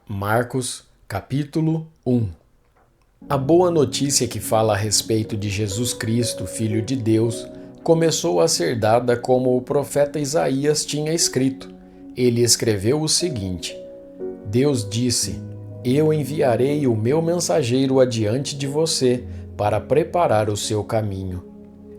Marcos, capítulo 1. A boa notícia que fala a respeito de Jesus Cristo, Filho de Deus, começou a ser dada como o profeta Isaías tinha escrito. Ele escreveu o seguinte: Deus disse: Eu enviarei o meu mensageiro adiante de você para preparar o seu caminho.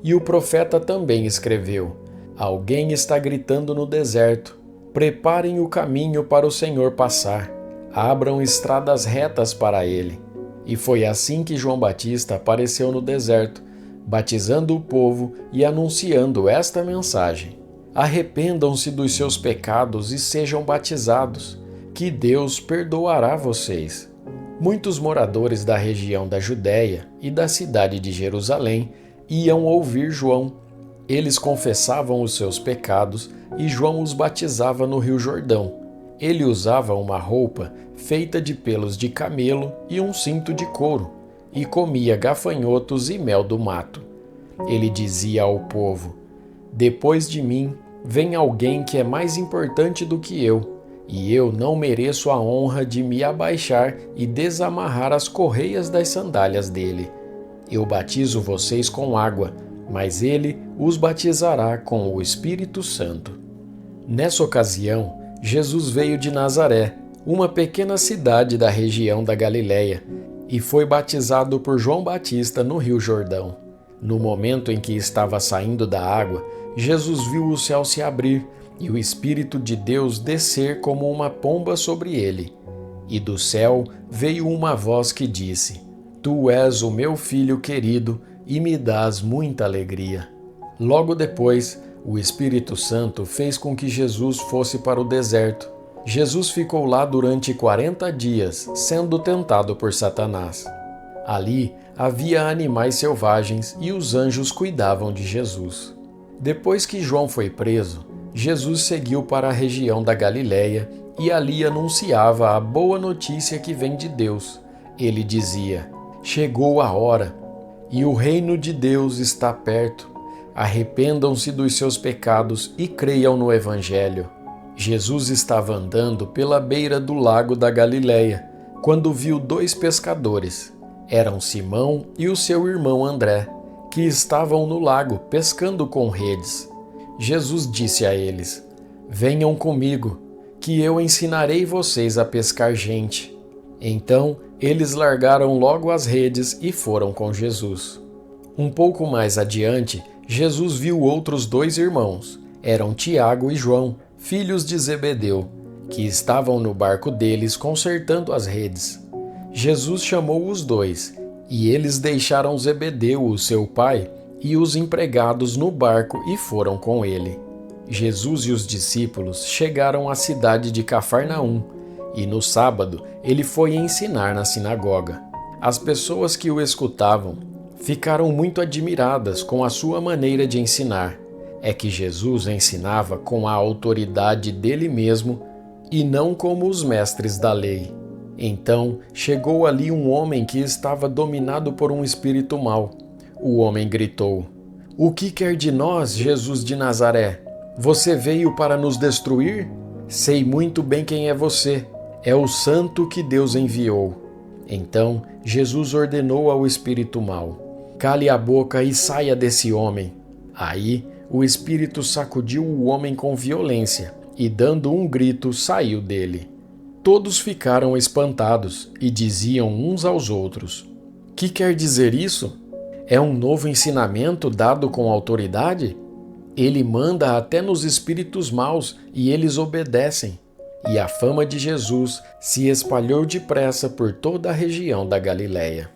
E o profeta também escreveu: Alguém está gritando no deserto: Preparem o caminho para o Senhor passar. Abram estradas retas para ele. E foi assim que João Batista apareceu no deserto, batizando o povo e anunciando esta mensagem: Arrependam-se dos seus pecados e sejam batizados, que Deus perdoará vocês. Muitos moradores da região da Judéia e da cidade de Jerusalém iam ouvir João. Eles confessavam os seus pecados e João os batizava no Rio Jordão. Ele usava uma roupa feita de pelos de camelo e um cinto de couro, e comia gafanhotos e mel do mato. Ele dizia ao povo: Depois de mim vem alguém que é mais importante do que eu, e eu não mereço a honra de me abaixar e desamarrar as correias das sandálias dele. Eu batizo vocês com água, mas ele os batizará com o Espírito Santo. Nessa ocasião, Jesus veio de Nazaré, uma pequena cidade da região da Galileia, e foi batizado por João Batista no Rio Jordão. No momento em que estava saindo da água, Jesus viu o céu se abrir e o Espírito de Deus descer como uma pomba sobre ele. E do céu veio uma voz que disse: Tu és o meu filho querido e me dás muita alegria. Logo depois, o Espírito Santo fez com que Jesus fosse para o deserto. Jesus ficou lá durante 40 dias, sendo tentado por Satanás. Ali havia animais selvagens e os anjos cuidavam de Jesus. Depois que João foi preso, Jesus seguiu para a região da Galileia e ali anunciava a boa notícia que vem de Deus. Ele dizia: Chegou a hora, e o reino de Deus está perto. Arrependam-se dos seus pecados e creiam no Evangelho. Jesus estava andando pela beira do lago da Galileia, quando viu dois pescadores. Eram Simão e o seu irmão André, que estavam no lago pescando com redes. Jesus disse a eles: Venham comigo, que eu ensinarei vocês a pescar gente. Então, eles largaram logo as redes e foram com Jesus. Um pouco mais adiante, Jesus viu outros dois irmãos. Eram Tiago e João, filhos de Zebedeu, que estavam no barco deles consertando as redes. Jesus chamou os dois, e eles deixaram Zebedeu, o seu pai, e os empregados no barco e foram com ele. Jesus e os discípulos chegaram à cidade de Cafarnaum, e no sábado ele foi ensinar na sinagoga. As pessoas que o escutavam ficaram muito admiradas com a sua maneira de ensinar. É que Jesus ensinava com a autoridade dele mesmo e não como os mestres da lei. Então chegou ali um homem que estava dominado por um espírito mau. O homem gritou: O que quer de nós, Jesus de Nazaré? Você veio para nos destruir? Sei muito bem quem é você. É o santo que Deus enviou. Então Jesus ordenou ao espírito mau: Cale a boca e saia desse homem. Aí o espírito sacudiu o homem com violência e, dando um grito, saiu dele. Todos ficaram espantados e diziam uns aos outros: Que quer dizer isso? É um novo ensinamento dado com autoridade? Ele manda até nos espíritos maus e eles obedecem. E a fama de Jesus se espalhou depressa por toda a região da Galileia.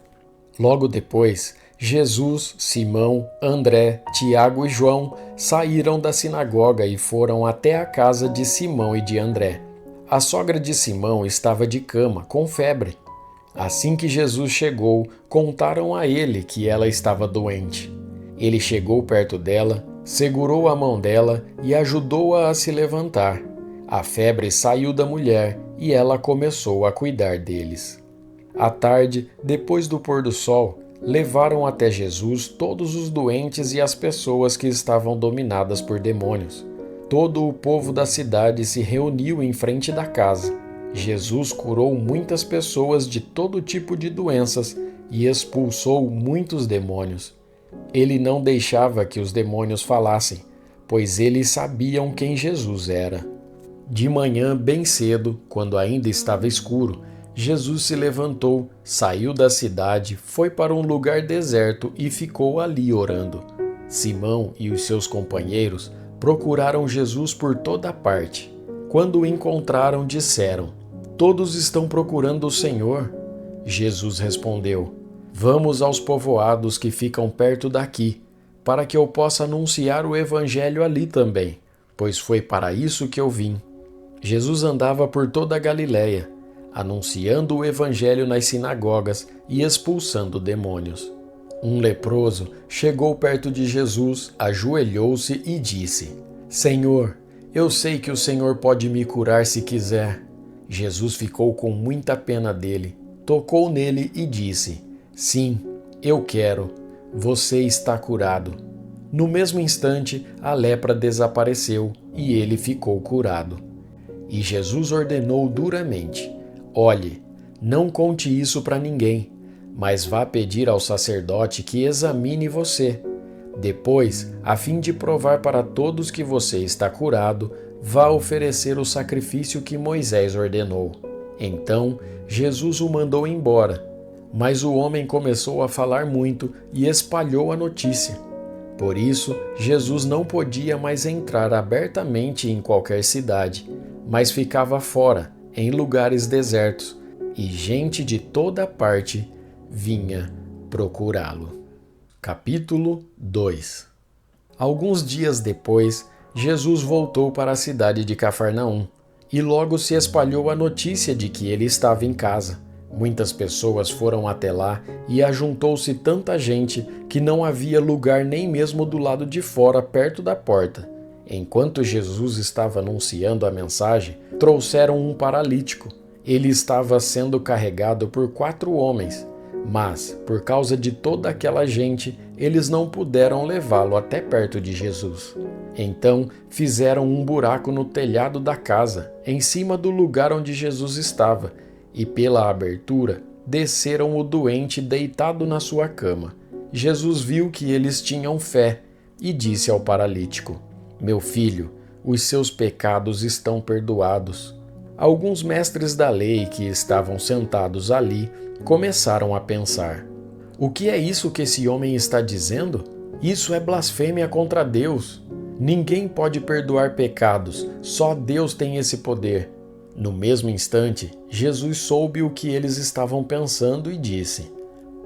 Logo depois, Jesus, Simão, André, Tiago e João saíram da sinagoga e foram até a casa de Simão e de André. A sogra de Simão estava de cama, com febre. Assim que Jesus chegou, contaram a ele que ela estava doente. Ele chegou perto dela, segurou a mão dela e ajudou-a a se levantar. A febre saiu da mulher e ela começou a cuidar deles. À tarde, depois do pôr do sol, levaram até Jesus todos os doentes e as pessoas que estavam dominadas por demônios. Todo o povo da cidade se reuniu em frente da casa. Jesus curou muitas pessoas de todo tipo de doenças e expulsou muitos demônios. Ele não deixava que os demônios falassem, pois eles sabiam quem Jesus era. De manhã, bem cedo, quando ainda estava escuro, Jesus se levantou, saiu da cidade, foi para um lugar deserto e ficou ali orando. Simão e os seus companheiros procuraram Jesus por toda parte. Quando o encontraram, disseram: "Todos estão procurando o Senhor." Jesus respondeu: "Vamos aos povoados que ficam perto daqui, para que eu possa anunciar o evangelho ali também, pois foi para isso que eu vim." Jesus andava por toda a Galiléia, anunciando o evangelho nas sinagogas e expulsando demônios. Um leproso chegou perto de Jesus, ajoelhou-se e disse: "Senhor, eu sei que o Senhor pode me curar se quiser." Jesus ficou com muita pena dele, tocou nele e disse: "Sim, eu quero. Você está curado." No mesmo instante, a lepra desapareceu e ele ficou curado. E Jesus ordenou duramente: "Olhe, não conte isso para ninguém, mas vá pedir ao sacerdote que examine você. Depois, a fim de provar para todos que você está curado, vá oferecer o sacrifício que Moisés ordenou." Então, Jesus o mandou embora. Mas o homem começou a falar muito e espalhou a notícia. Por isso, Jesus não podia mais entrar abertamente em qualquer cidade, mas ficava fora, em lugares desertos, e gente de toda parte vinha procurá-lo. Capítulo 2. Alguns dias depois, Jesus voltou para a cidade de Cafarnaum, e logo se espalhou a notícia de que ele estava em casa. Muitas pessoas foram até lá e ajuntou-se tanta gente que não havia lugar nem mesmo do lado de fora, perto da porta. Enquanto Jesus estava anunciando a mensagem, trouxeram um paralítico. Ele estava sendo carregado por 4 homens, mas, por causa de toda aquela gente, eles não puderam levá-lo até perto de Jesus. Então, fizeram um buraco no telhado da casa, em cima do lugar onde Jesus estava, e pela abertura desceram o doente deitado na sua cama. Jesus viu que eles tinham fé e disse ao paralítico: "Meu filho, os seus pecados estão perdoados." Alguns mestres da lei que estavam sentados ali começaram a pensar: "O que é isso que esse homem está dizendo? Isso é blasfêmia contra Deus. Ninguém pode perdoar pecados, só Deus tem esse poder." No mesmo instante, Jesus soube o que eles estavam pensando e disse: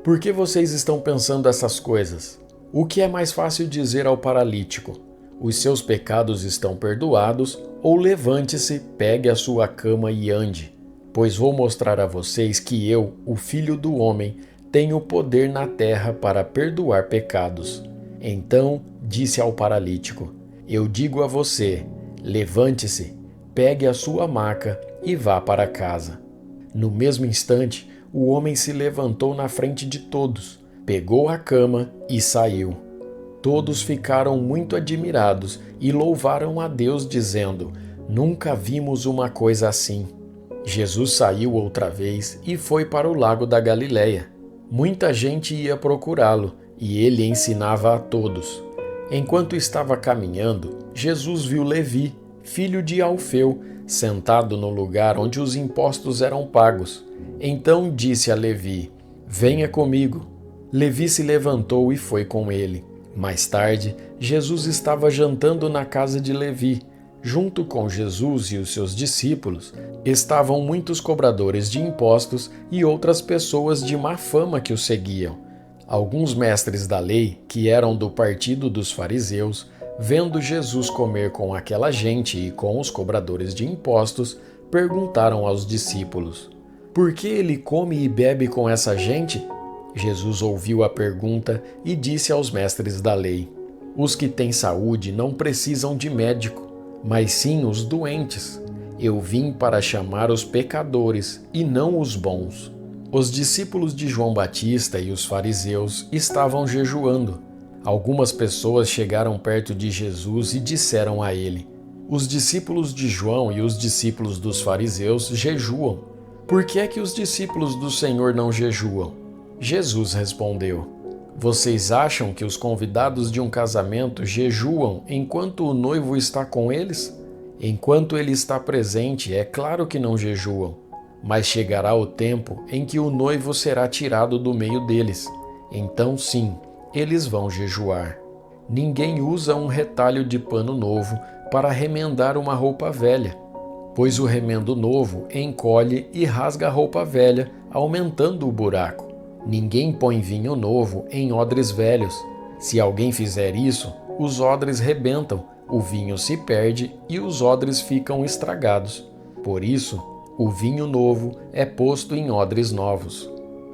"Por que vocês estão pensando essas coisas? O que é mais fácil dizer ao paralítico: 'Os seus pecados estão perdoados,' ou 'Levante-se, pegue a sua cama e ande'? Pois vou mostrar a vocês que eu, o Filho do Homem, tenho poder na terra para perdoar pecados." Então disse ao paralítico: "Eu digo a você, levante-se, pegue a sua maca e vá para casa." No mesmo instante, o homem se levantou na frente de todos, pegou a cama e saiu. Todos ficaram muito admirados e louvaram a Deus, dizendo: "Nunca vimos uma coisa assim." Jesus saiu outra vez e foi para o lago da Galileia. Muita gente ia procurá-lo e ele ensinava a todos. Enquanto estava caminhando, Jesus viu Levi, filho de Alfeu, sentado no lugar onde os impostos eram pagos. Então disse a Levi: "Venha comigo." Levi se levantou e foi com ele. Mais tarde, Jesus estava jantando na casa de Levi. Junto com Jesus e os seus discípulos estavam muitos cobradores de impostos e outras pessoas de má fama que o seguiam. Alguns mestres da lei, que eram do partido dos fariseus, vendo Jesus comer com aquela gente e com os cobradores de impostos, perguntaram aos discípulos: "Por que ele come e bebe com essa gente?" Jesus ouviu a pergunta e disse aos mestres da lei: "Os que têm saúde não precisam de médico, mas sim os doentes. Eu vim para chamar os pecadores e não os bons." Os discípulos de João Batista e os fariseus estavam jejuando. Algumas pessoas chegaram perto de Jesus e disseram a ele: Os discípulos de João e os discípulos dos fariseus jejuam. Por que é que os discípulos do Senhor não jejuam? Jesus respondeu: Vocês acham que os convidados de um casamento jejuam enquanto o noivo está com eles? Enquanto ele está presente, é claro que não jejuam. Mas chegará o tempo em que o noivo será tirado do meio deles. Então, sim, eles vão jejuar. Ninguém usa um retalho de pano novo para remendar uma roupa velha, pois o remendo novo encolhe e rasga a roupa velha, aumentando o buraco. Ninguém põe vinho novo em odres velhos. Se alguém fizer isso, os odres rebentam, o vinho se perde e os odres ficam estragados. Por isso, o vinho novo é posto em odres novos.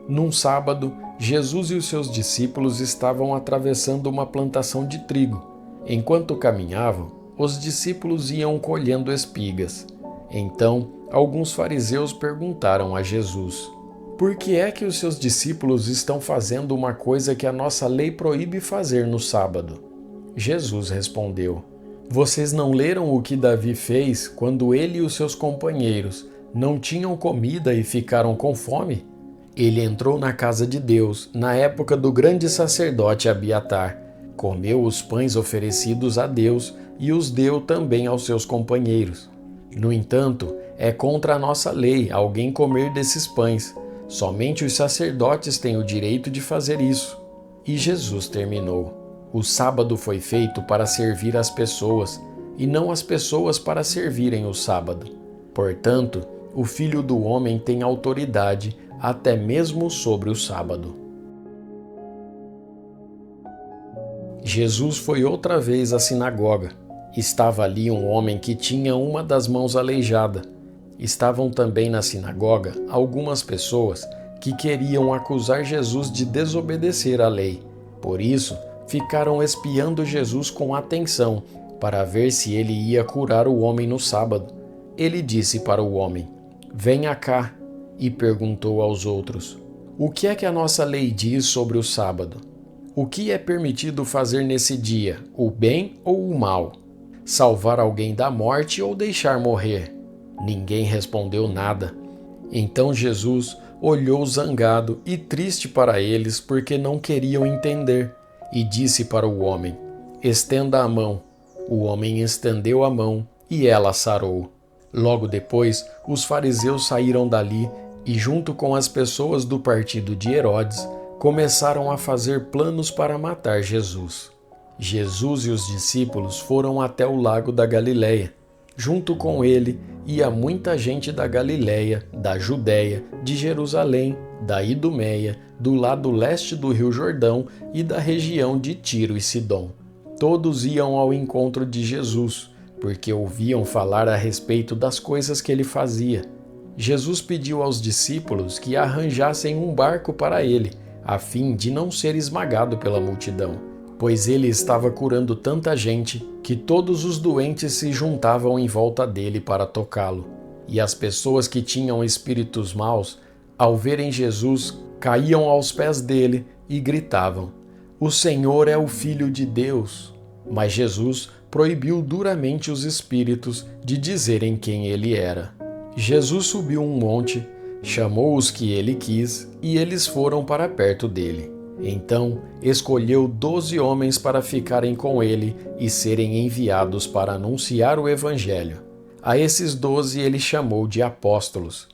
Num sábado, Jesus e os seus discípulos estavam atravessando uma plantação de trigo. Enquanto caminhavam, os discípulos iam colhendo espigas. Então, alguns fariseus perguntaram a Jesus: Por que é que os seus discípulos estão fazendo uma coisa que a nossa lei proíbe fazer no sábado? Jesus respondeu: Vocês não leram o que Davi fez quando ele e os seus companheiros não tinham comida e ficaram com fome? Ele entrou na casa de Deus na época do grande sacerdote Abiatar, comeu os pães oferecidos a Deus e os deu também aos seus companheiros. No entanto, é contra a nossa lei alguém comer desses pães. Somente os sacerdotes têm o direito de fazer isso. E Jesus terminou: O sábado foi feito para servir as pessoas, e não as pessoas para servirem o sábado. Portanto, o Filho do Homem tem autoridade até mesmo sobre o sábado. Jesus foi outra vez à sinagoga. Estava ali um homem que tinha uma das mãos aleijada. Estavam também na sinagoga algumas pessoas que queriam acusar Jesus de desobedecer à lei. Por isso, ficaram espiando Jesus com atenção para ver se ele ia curar o homem no sábado. Ele disse para o homem: Venha cá, e perguntou aos outros: O que é que a nossa lei diz sobre o sábado? O que é permitido fazer nesse dia, o bem ou o mal? Salvar alguém da morte ou deixar morrer? Ninguém respondeu nada. Então Jesus olhou zangado e triste para eles porque não queriam entender, e disse para o homem: Estenda a mão. O homem estendeu a mão e ela sarou. Logo depois, os fariseus saíram dali e, junto com as pessoas do partido de Herodes, começaram a fazer planos para matar Jesus. Jesus e os discípulos foram até o lago da Galileia. Junto com ele ia muita gente da Galileia, da Judéia, de Jerusalém, da Idumeia, do lado leste do Rio Jordão e da região de Tiro e Sidom. Todos iam ao encontro de Jesus, porque ouviam falar a respeito das coisas que ele fazia. Jesus pediu aos discípulos que arranjassem um barco para ele, a fim de não ser esmagado pela multidão, pois ele estava curando tanta gente que todos os doentes se juntavam em volta dele para tocá-lo. E as pessoas que tinham espíritos maus, ao verem Jesus, caíam aos pés dele e gritavam: O Senhor é o Filho de Deus. Mas Jesus proibiu duramente os espíritos de dizerem quem ele era. Jesus subiu um monte, chamou os que ele quis e eles foram para perto dele. Então escolheu 12 homens para ficarem com ele e serem enviados para anunciar o Evangelho. A esses 12 ele chamou de apóstolos.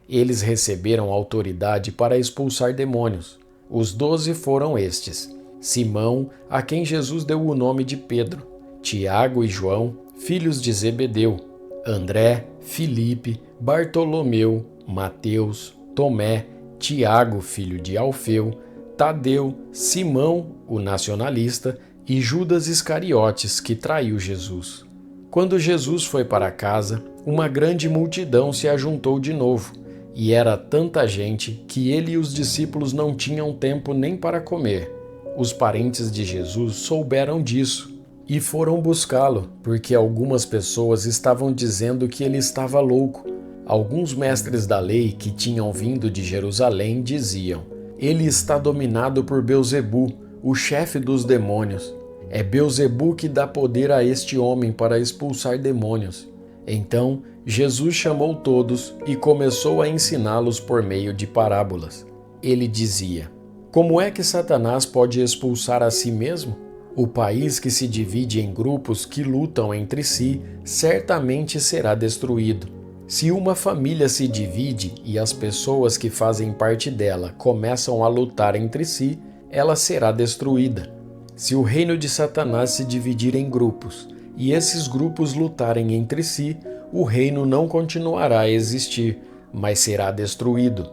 Eles receberam autoridade para expulsar demônios. Os 12 foram estes: Simão, a quem Jesus deu o nome de Pedro, Tiago e João, filhos de Zebedeu, André, Filipe, Bartolomeu, Mateus, Tomé, Tiago, filho de Alfeu, Tadeu, Simão, o nacionalista, e Judas Iscariotes, que traiu Jesus. Quando Jesus foi para casa, uma grande multidão se ajuntou de novo, e era tanta gente que ele e os discípulos não tinham tempo nem para comer. Os parentes de Jesus souberam disso e foram buscá-lo, porque algumas pessoas estavam dizendo que ele estava louco. Alguns mestres da lei que tinham vindo de Jerusalém diziam: Ele está dominado por Belzebu, o chefe dos demônios. É Beelzebu que dá poder a este homem para expulsar demônios. Então, Jesus chamou todos e começou a ensiná-los por meio de parábolas. Ele dizia: Como é que Satanás pode expulsar a si mesmo? O país que se divide em grupos que lutam entre si certamente será destruído. Se uma família se divide e as pessoas que fazem parte dela começam a lutar entre si, ela será destruída. Se o reino de Satanás se dividir em grupos e esses grupos lutarem entre si, o reino não continuará a existir, mas será destruído.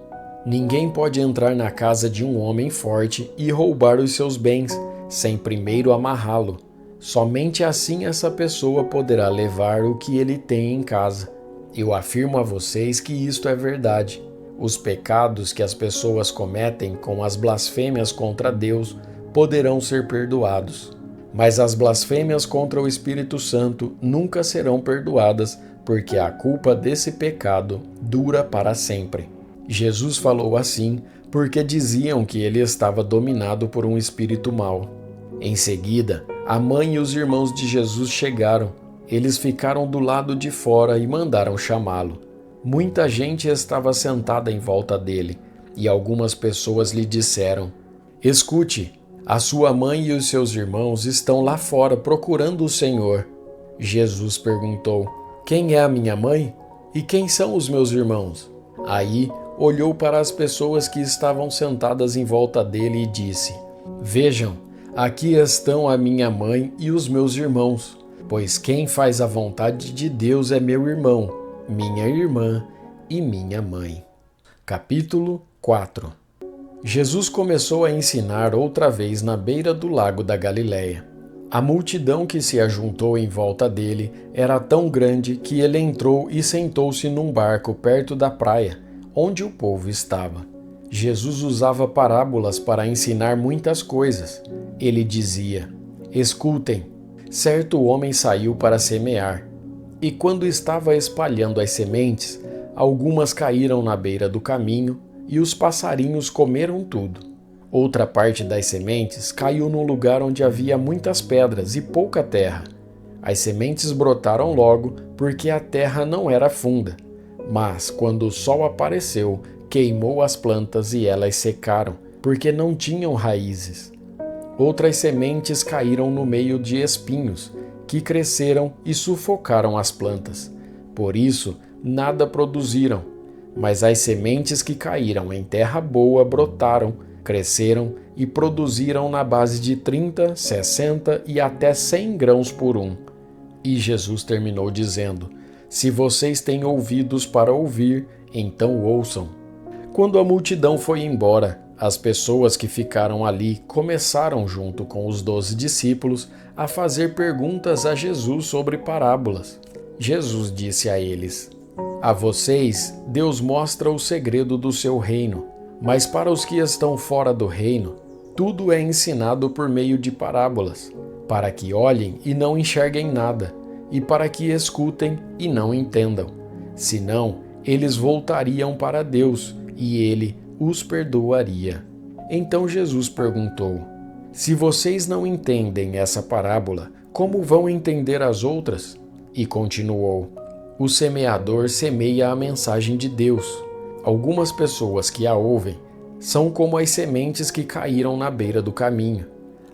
Ninguém pode entrar na casa de um homem forte e roubar os seus bens, sem primeiro amarrá-lo. Somente assim essa pessoa poderá levar o que ele tem em casa. Eu afirmo a vocês que isto é verdade. Os pecados que as pessoas cometem com as blasfêmias contra Deus poderão ser perdoados. Mas as blasfêmias contra o Espírito Santo nunca serão perdoadas, porque a culpa desse pecado dura para sempre. Jesus falou assim porque diziam que ele estava dominado por um espírito mau. Em seguida, a mãe e os irmãos de Jesus chegaram. Eles ficaram do lado de fora e mandaram chamá-lo. Muita gente estava sentada em volta dele, e algumas pessoas lhe disseram: Escute, a sua mãe e os seus irmãos estão lá fora procurando o Senhor. Jesus perguntou: Quem é a minha mãe? E quem são os meus irmãos? Aí olhou para as pessoas que estavam sentadas em volta dele e disse: Vejam, aqui estão a minha mãe e os meus irmãos, pois quem faz a vontade de Deus é meu irmão, minha irmã e minha mãe. Capítulo 4. Jesus começou a ensinar outra vez na beira do lago da Galileia. A multidão que se ajuntou em volta dele era tão grande que ele entrou e sentou-se num barco perto da praia, onde o povo estava. Jesus usava parábolas para ensinar muitas coisas. Ele dizia: Escutem, certo homem saiu para semear, e quando estava espalhando as sementes, algumas caíram na beira do caminho e os passarinhos comeram tudo. Outra parte das sementes caiu num lugar onde havia muitas pedras e pouca terra. As sementes brotaram logo porque a terra não era funda, mas quando o sol apareceu, queimou as plantas e elas secaram, porque não tinham raízes. Outras sementes caíram no meio de espinhos, que cresceram e sufocaram as plantas. Por isso, nada produziram. Mas as sementes que caíram em terra boa brotaram, cresceram e produziram na base de 30, 60 e até 100 grãos por um. E Jesus terminou dizendo: Se vocês têm ouvidos para ouvir, então ouçam. Quando a multidão foi embora, as pessoas que ficaram ali começaram, junto com os 12 discípulos, a fazer perguntas a Jesus sobre parábolas. Jesus disse a eles: A vocês, Deus mostra o segredo do seu reino, mas para os que estão fora do reino, tudo é ensinado por meio de parábolas, para que olhem e não enxerguem nada, e para que escutem e não entendam. Senão, eles voltariam para Deus, e Ele os perdoaria. Então Jesus perguntou: Se vocês não entendem essa parábola, como vão entender as outras? E continuou: O semeador semeia a mensagem de Deus. Algumas pessoas que a ouvem são como as sementes que caíram na beira do caminho.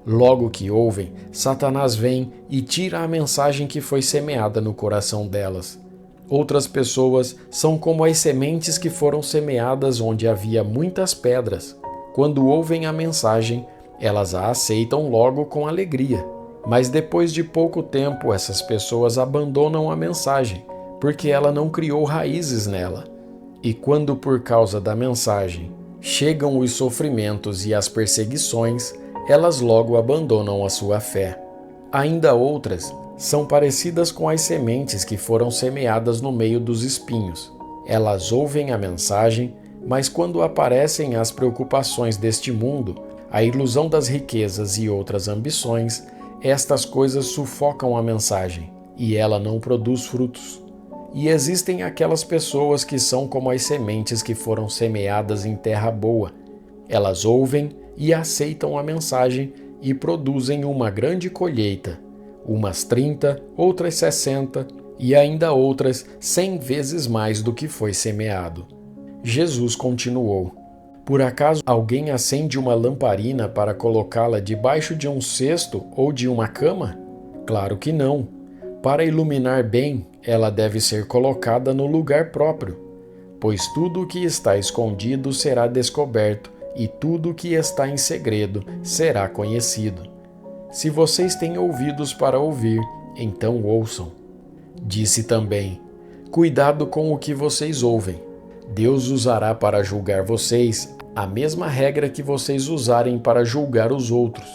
Logo que ouvem, Satanás vem e tira a mensagem que foi semeada no coração delas. Outras pessoas são como as sementes que foram semeadas onde havia muitas pedras. Quando ouvem a mensagem, elas a aceitam logo com alegria. Mas depois de pouco tempo, essas pessoas abandonam a mensagem, porque ela não criou raízes nela. E quando, por causa da mensagem, chegam os sofrimentos e as perseguições, elas logo abandonam a sua fé. Ainda outras são parecidas com as sementes que foram semeadas no meio dos espinhos. Elas ouvem a mensagem, mas quando aparecem as preocupações deste mundo, a ilusão das riquezas e outras ambições, estas coisas sufocam a mensagem, e ela não produz frutos. E existem aquelas pessoas que são como as sementes que foram semeadas em terra boa. Elas ouvem e aceitam a mensagem e produzem uma grande colheita, umas 30, outras 60 e ainda outras 100 vezes mais do que foi semeado. Jesus continuou: Por acaso alguém acende uma lamparina para colocá-la debaixo de um cesto ou de uma cama? Claro que não. Para iluminar bem, ela deve ser colocada no lugar próprio, pois tudo o que está escondido será descoberto, e tudo o que está em segredo será conhecido. Se vocês têm ouvidos para ouvir, então ouçam. Disse também: Cuidado com o que vocês ouvem. Deus usará para julgar vocês a mesma regra que vocês usarem para julgar os outros,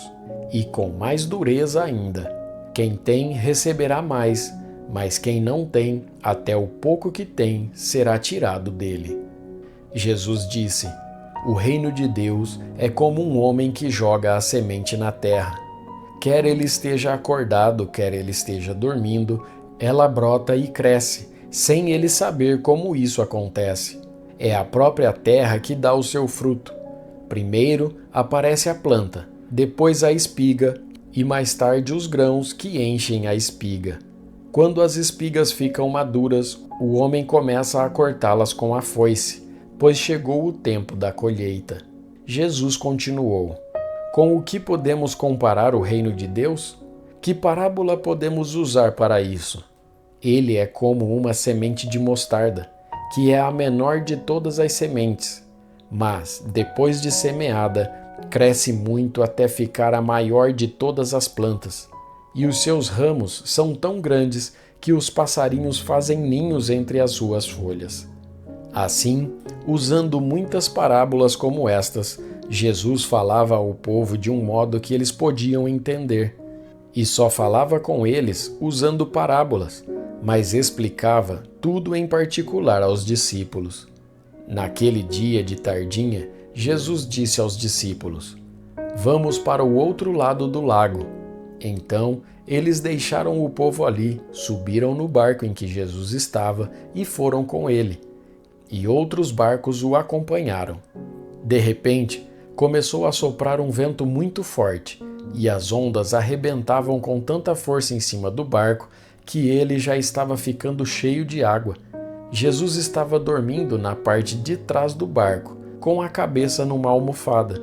e com mais dureza ainda. Quem tem receberá mais, mas quem não tem, até o pouco que tem, será tirado dele. Jesus disse: O reino de Deus é como um homem que joga a semente na terra. Quer ele esteja acordado, quer ele esteja dormindo, ela brota e cresce, sem ele saber como isso acontece. É a própria terra que dá o seu fruto. Primeiro aparece a planta, depois a espiga e mais tarde os grãos que enchem a espiga. Quando as espigas ficam maduras, o homem começa a cortá-las com a foice, pois chegou o tempo da colheita. Jesus continuou: Com o que podemos comparar o reino de Deus? Que parábola podemos usar para isso? Ele é como uma semente de mostarda, que é a menor de todas as sementes, mas, depois de semeada, cresce muito até ficar a maior de todas as plantas, e os seus ramos são tão grandes que os passarinhos fazem ninhos entre as suas folhas. Assim, usando muitas parábolas como estas, Jesus falava ao povo de um modo que eles podiam entender, e só falava com eles usando parábolas, mas explicava tudo em particular aos discípulos. Naquele dia de tardinha, Jesus disse aos discípulos: Vamos para o outro lado do lago. Então, eles deixaram o povo ali, subiram no barco em que Jesus estava e foram com ele. E outros barcos o acompanharam. De repente, começou a soprar um vento muito forte, e as ondas arrebentavam com tanta força em cima do barco que ele já estava ficando cheio de água. Jesus estava dormindo na parte de trás do barco, com a cabeça numa almofada.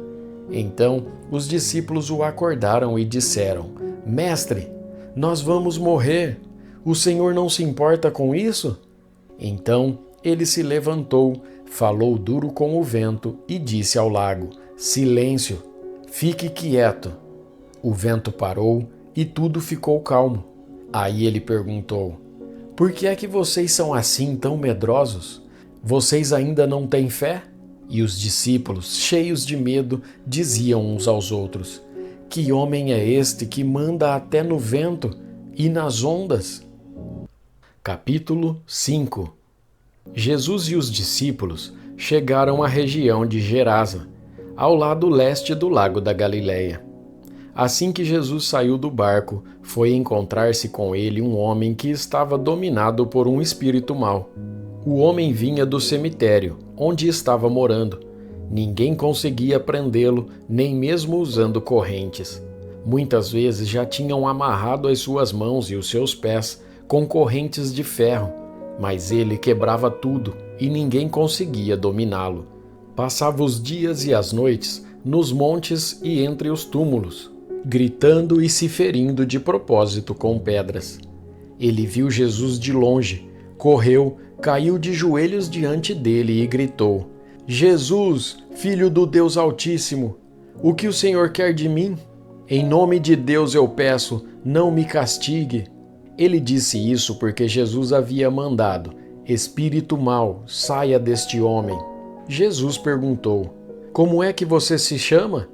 Então, os discípulos o acordaram e disseram: Mestre, nós vamos morrer. O Senhor não se importa com isso? Então, ele se levantou, falou duro com o vento e disse ao lago: Silêncio, fique quieto. O vento parou e tudo ficou calmo. Aí ele perguntou: Por que é que vocês são assim tão medrosos? Vocês ainda não têm fé? E os discípulos, cheios de medo, diziam uns aos outros: Que homem é este que manda até no vento e nas ondas? Capítulo 5. Jesus e os discípulos chegaram à região de Gerasa, ao lado leste do lago da Galileia. Assim que Jesus saiu do barco, foi encontrar-se com ele um homem que estava dominado por um espírito mau. O homem vinha do cemitério, onde estava morando. Ninguém conseguia prendê-lo, nem mesmo usando correntes. Muitas vezes já tinham amarrado as suas mãos e os seus pés com correntes de ferro, mas ele quebrava tudo e ninguém conseguia dominá-lo. Passava os dias e as noites nos montes e entre os túmulos, gritando e se ferindo de propósito com pedras. Ele viu Jesus de longe, correu, caiu de joelhos diante dele e gritou: Jesus, Filho do Deus Altíssimo, o que o Senhor quer de mim? Em nome de Deus eu peço, não me castigue. Ele disse isso porque Jesus havia mandado: Espírito mau, saia deste homem. Jesus perguntou: Como é que você se chama?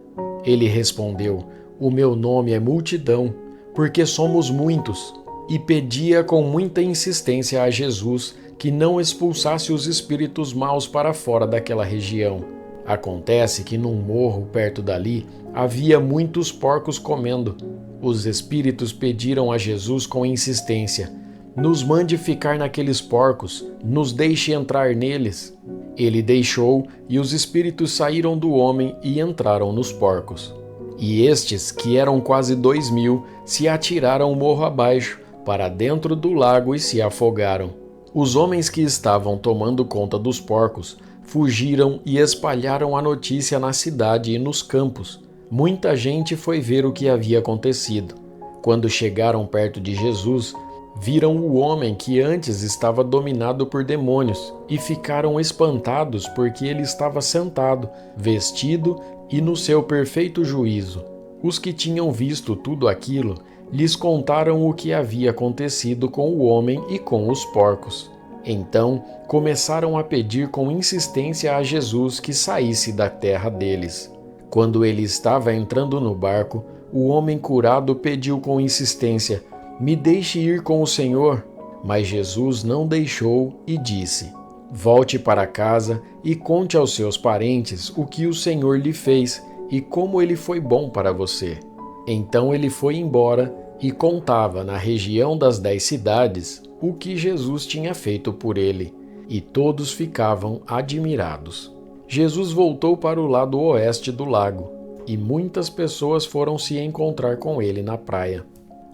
Ele respondeu: O meu nome é Multidão, porque somos muitos. E pedia com muita insistência a Jesus que não expulsasse os espíritos maus para fora daquela região. Acontece que num morro perto dali havia muitos porcos comendo. Os espíritos pediram a Jesus com insistência: Nos mande ficar naqueles porcos, nos deixe entrar neles. Ele deixou e os espíritos saíram do homem e entraram nos porcos. E estes, que eram quase 2.000, se atiraram morro abaixo, para dentro do lago e se afogaram. Os homens que estavam tomando conta dos porcos fugiram e espalharam a notícia na cidade e nos campos. Muita gente foi ver o que havia acontecido. Quando chegaram perto de Jesus, viram o homem que antes estava dominado por demônios e ficaram espantados porque ele estava sentado, vestido e no seu perfeito juízo. Os que tinham visto tudo aquilo lhes contaram o que havia acontecido com o homem e com os porcos. Então começaram a pedir com insistência a Jesus que saísse da terra deles. Quando ele estava entrando no barco, o homem curado pediu com insistência: "Me deixe ir com o Senhor." Mas Jesus não deixou e disse: "Volte para casa e conte aos seus parentes o que o Senhor lhe fez e como ele foi bom para você." Então ele foi embora e contava na região das 10 cidades o que Jesus tinha feito por ele, e todos ficavam admirados. Jesus voltou para o lado oeste do lago, e muitas pessoas foram se encontrar com ele na praia.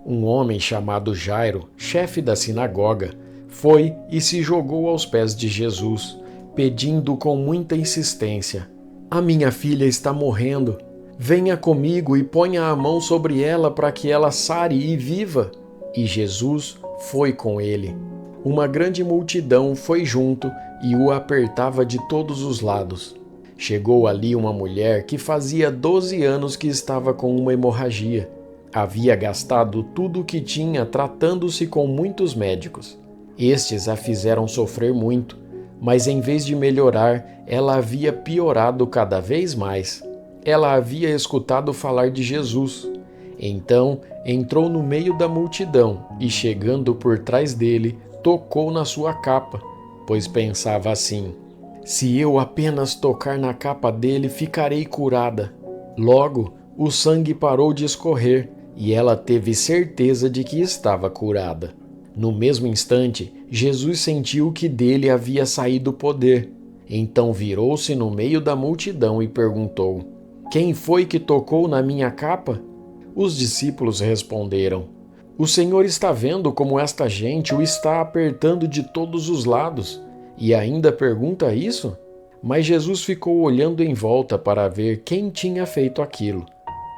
Um homem chamado Jairo, chefe da sinagoga, foi e se jogou aos pés de Jesus, pedindo com muita insistência: "A minha filha está morrendo. Venha comigo e ponha a mão sobre ela para que ela sare e viva." E Jesus foi com ele. Uma grande multidão foi junto e o apertava de todos os lados. Chegou ali uma mulher que fazia 12 anos que estava com uma hemorragia. Havia gastado tudo o que tinha tratando-se com muitos médicos. Estes a fizeram sofrer muito, mas em vez de melhorar, ela havia piorado cada vez mais. Ela havia escutado falar de Jesus. Então entrou no meio da multidão e, chegando por trás dele, tocou na sua capa, pois pensava assim: "Se eu apenas tocar na capa dele, ficarei curada." Logo, o sangue parou de escorrer e ela teve certeza de que estava curada. No mesmo instante, Jesus sentiu que dele havia saído poder. Então virou-se no meio da multidão e perguntou: "Quem foi que tocou na minha capa?" Os discípulos responderam: "O Senhor está vendo como esta gente o está apertando de todos os lados e ainda pergunta isso?" Mas Jesus ficou olhando em volta para ver quem tinha feito aquilo.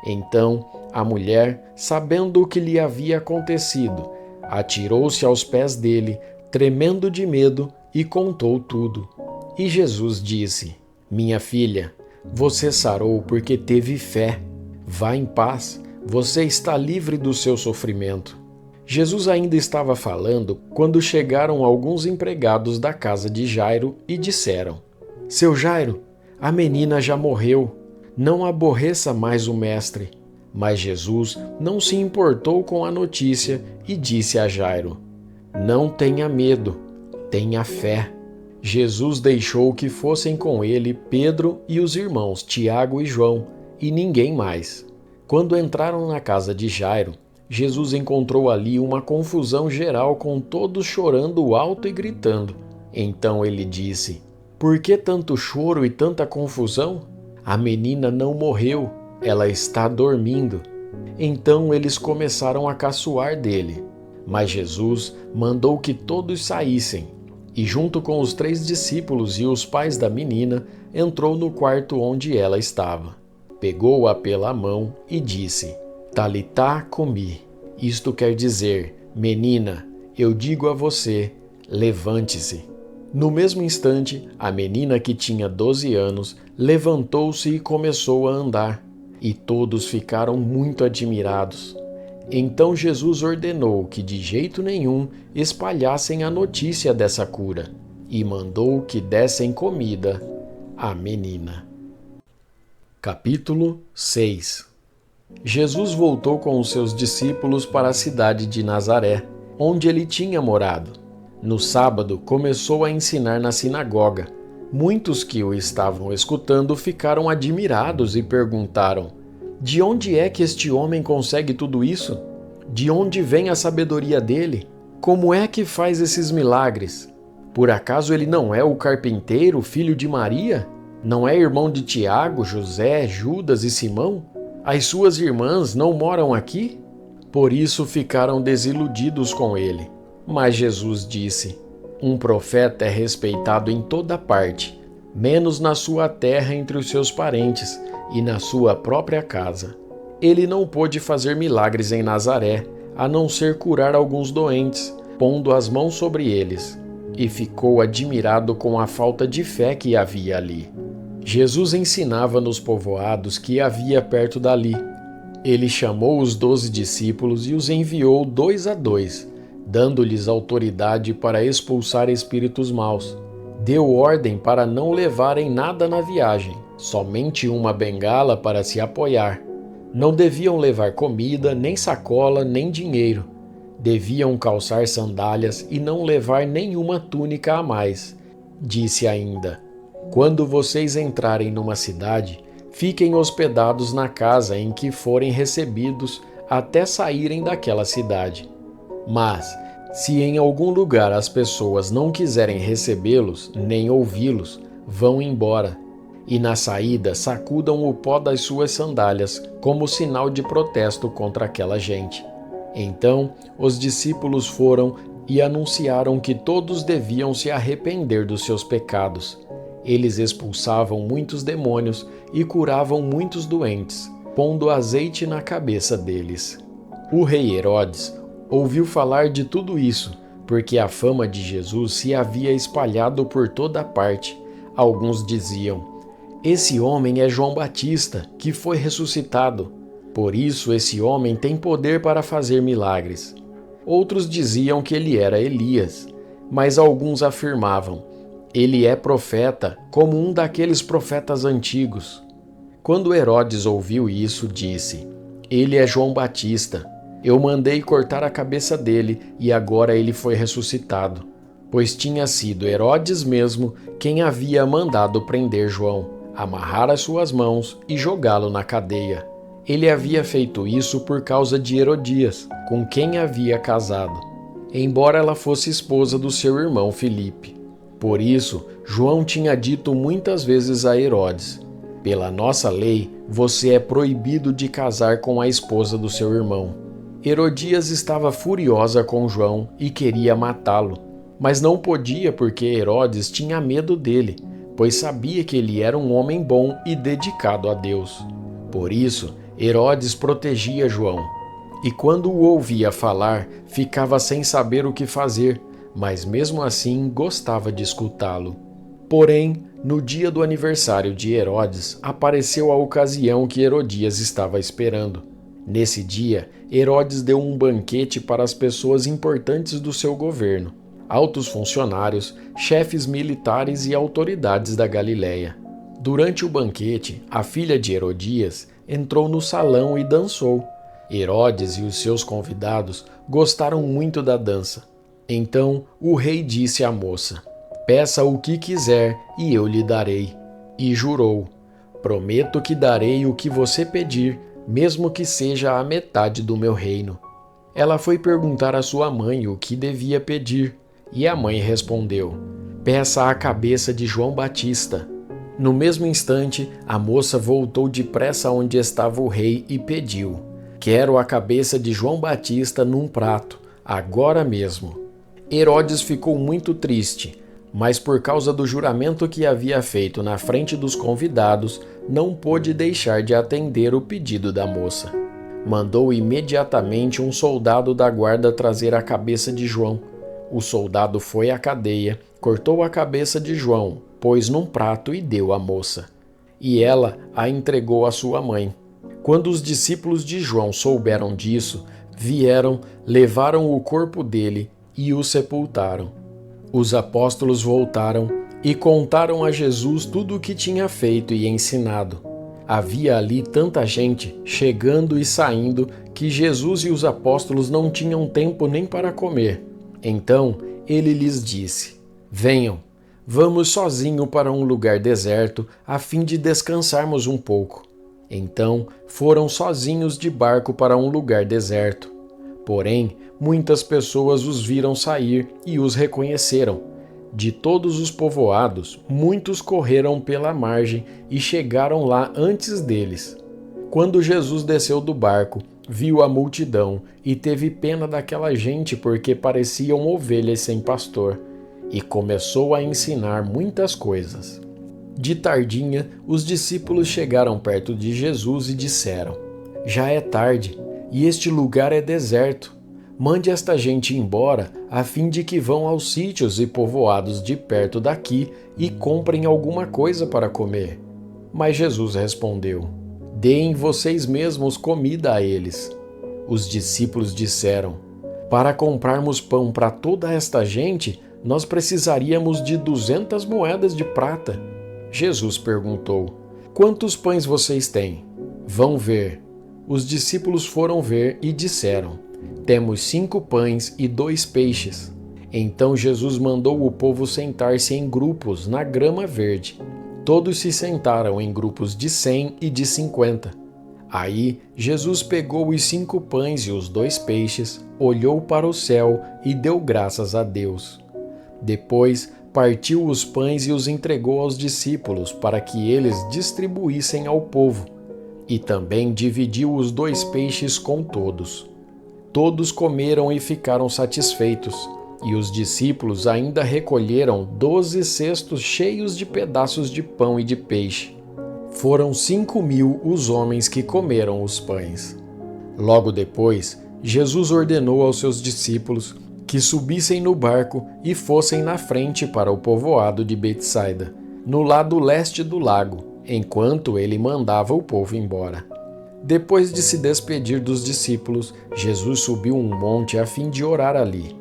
Então a mulher, sabendo o que lhe havia acontecido, atirou-se aos pés dele, tremendo de medo, e contou tudo. E Jesus disse: "Minha filha, você sarou porque teve fé. Vá em paz, você está livre do seu sofrimento." Jesus ainda estava falando quando chegaram alguns empregados da casa de Jairo e disseram: "Seu Jairo, a menina já morreu. Não aborreça mais o mestre." Mas Jesus não se importou com a notícia e disse a Jairo: "Não tenha medo, tenha fé." Jesus deixou que fossem com ele Pedro e os irmãos Tiago e João, e ninguém mais. Quando entraram na casa de Jairo, Jesus encontrou ali uma confusão geral, com todos chorando alto e gritando. Então ele disse: "Por que tanto choro e tanta confusão? A menina não morreu, ela está dormindo." Então eles começaram a caçoar dele. Mas Jesus mandou que todos saíssem, e junto com os 3 discípulos e os pais da menina, entrou no quarto onde ela estava. Pegou-a pela mão e disse: "Talitá cumi." Isto quer dizer: "Menina, eu digo a você, levante-se." No mesmo instante, a menina, que tinha 12 anos, levantou-se e começou a andar, e todos ficaram muito admirados. Então Jesus ordenou que de jeito nenhum espalhassem a notícia dessa cura, e mandou que dessem comida à menina. Capítulo 6. Jesus voltou com os seus discípulos para a cidade de Nazaré, onde ele tinha morado. No sábado, começou a ensinar na sinagoga. Muitos que o estavam escutando ficaram admirados e perguntaram: "De onde é que este homem consegue tudo isso? De onde vem a sabedoria dele? Como é que faz esses milagres? Por acaso ele não é o carpinteiro, filho de Maria? Não é irmão de Tiago, José, Judas e Simão? As suas irmãs não moram aqui? Por isso ficaram desiludidos com ele. Mas Jesus disse: um profeta é respeitado em toda parte, menos na sua terra entre os seus parentes e na sua própria casa. Ele não pôde fazer milagres em Nazaré, a não ser curar alguns doentes, pondo as mãos sobre eles, e ficou admirado com a falta de fé que havia ali. Jesus ensinava nos povoados que havia perto dali. Ele chamou os 12 discípulos e os enviou 2 a 2, dando-lhes autoridade para expulsar espíritos maus. Deu ordem para não levarem nada na viagem, somente uma bengala para se apoiar. Não deviam levar comida, nem sacola, nem dinheiro. Deviam calçar sandálias e não levar nenhuma túnica a mais. Disse ainda: quando vocês entrarem numa cidade, fiquem hospedados na casa em que forem recebidos até saírem daquela cidade. Mas, se em algum lugar as pessoas não quiserem recebê-los nem ouvi-los, vão embora. E na saída sacudam o pó das suas sandálias como sinal de protesto contra aquela gente. Então os discípulos foram e anunciaram que todos deviam se arrepender dos seus pecados. Eles expulsavam muitos demônios e curavam muitos doentes, pondo azeite na cabeça deles. O rei Herodes ouviu falar de tudo isso, porque a fama de Jesus se havia espalhado por toda parte. Alguns diziam: esse homem é João Batista, que foi ressuscitado. Por isso esse homem tem poder para fazer milagres. Outros diziam que ele era Elias, mas alguns afirmavam: ele é profeta, como um daqueles profetas antigos. Quando Herodes ouviu isso, disse: ele é João Batista. Eu mandei cortar a cabeça dele e agora ele foi ressuscitado. Pois tinha sido Herodes mesmo quem havia mandado prender João, amarrar as suas mãos e jogá-lo na cadeia. Ele havia feito isso por causa de Herodias, com quem havia casado, embora ela fosse esposa do seu irmão Filipe. Por isso, João tinha dito muitas vezes a Herodes: pela nossa lei, você é proibido de casar com a esposa do seu irmão. Herodias estava furiosa com João e queria matá-lo, mas não podia porque Herodes tinha medo dele, pois sabia que ele era um homem bom e dedicado a Deus. Por isso, Herodes protegia João, e quando o ouvia falar, ficava sem saber o que fazer, mas mesmo assim gostava de escutá-lo. Porém, no dia do aniversário de Herodes, apareceu a ocasião que Herodias estava esperando. Nesse dia, Herodes deu um banquete para as pessoas importantes do seu governo, altos funcionários, chefes militares e autoridades da Galiléia. Durante o banquete, a filha de Herodias entrou no salão e dançou. Herodes e os seus convidados gostaram muito da dança. Então o rei disse à moça: peça o que quiser e eu lhe darei. E jurou: prometo que darei o que você pedir, mesmo que seja a metade do meu reino. Ela foi perguntar à sua mãe o que devia pedir, e a mãe respondeu: peça a cabeça de João Batista. No mesmo instante, a moça voltou depressa onde estava o rei e pediu: quero a cabeça de João Batista num prato, agora mesmo. Herodes ficou muito triste, mas por causa do juramento que havia feito na frente dos convidados, não pôde deixar de atender o pedido da moça. Mandou imediatamente um soldado da guarda trazer a cabeça de João. O soldado foi à cadeia, cortou a cabeça de João, pôs num prato e deu à moça. E ela a entregou à sua mãe. Quando os discípulos de João souberam disso, vieram, levaram o corpo dele e o sepultaram. Os apóstolos voltaram e contaram a Jesus tudo o que tinha feito e ensinado. Havia ali tanta gente, chegando e saindo, que Jesus e os apóstolos não tinham tempo nem para comer. Então ele lhes disse: venham, vamos sozinho para um lugar deserto, a fim de descansarmos um pouco. Então foram sozinhos de barco para um lugar deserto. Porém, muitas pessoas os viram sair e os reconheceram. De todos os povoados, muitos correram pela margem e chegaram lá antes deles. Quando Jesus desceu do barco, viu a multidão e teve pena daquela gente porque pareciam ovelhas sem pastor, e começou a ensinar muitas coisas. De tardinha, os discípulos chegaram perto de Jesus e disseram: Já é tarde, e este lugar é deserto. Mande esta gente embora, a fim de que vão aos sítios e povoados de perto daqui e comprem alguma coisa para comer. Mas Jesus respondeu: Deem vocês mesmos comida a eles. Os discípulos disseram: Para comprarmos pão para toda esta gente, nós precisaríamos de 200 moedas de prata. Jesus perguntou: Quantos pães vocês têm? Vão ver. Os discípulos foram ver e disseram: Temos 5 pães e 2 peixes. Então Jesus mandou o povo sentar-se em grupos na grama verde. Todos se sentaram em grupos de 100 e de 50. Aí Jesus pegou os 5 pães e os 2 peixes, olhou para o céu e deu graças a Deus. Depois partiu os pães e os entregou aos discípulos para que eles distribuíssem ao povo. E também dividiu os 2 peixes com todos. Todos comeram e ficaram satisfeitos. E os discípulos ainda recolheram 12 cestos cheios de pedaços de pão e de peixe. Foram 5.000 os homens que comeram os pães. Logo depois, Jesus ordenou aos seus discípulos que subissem no barco e fossem na frente para o povoado de Betsaida, no lado leste do lago, enquanto ele mandava o povo embora. Depois de se despedir dos discípulos, Jesus subiu um monte a fim de orar ali.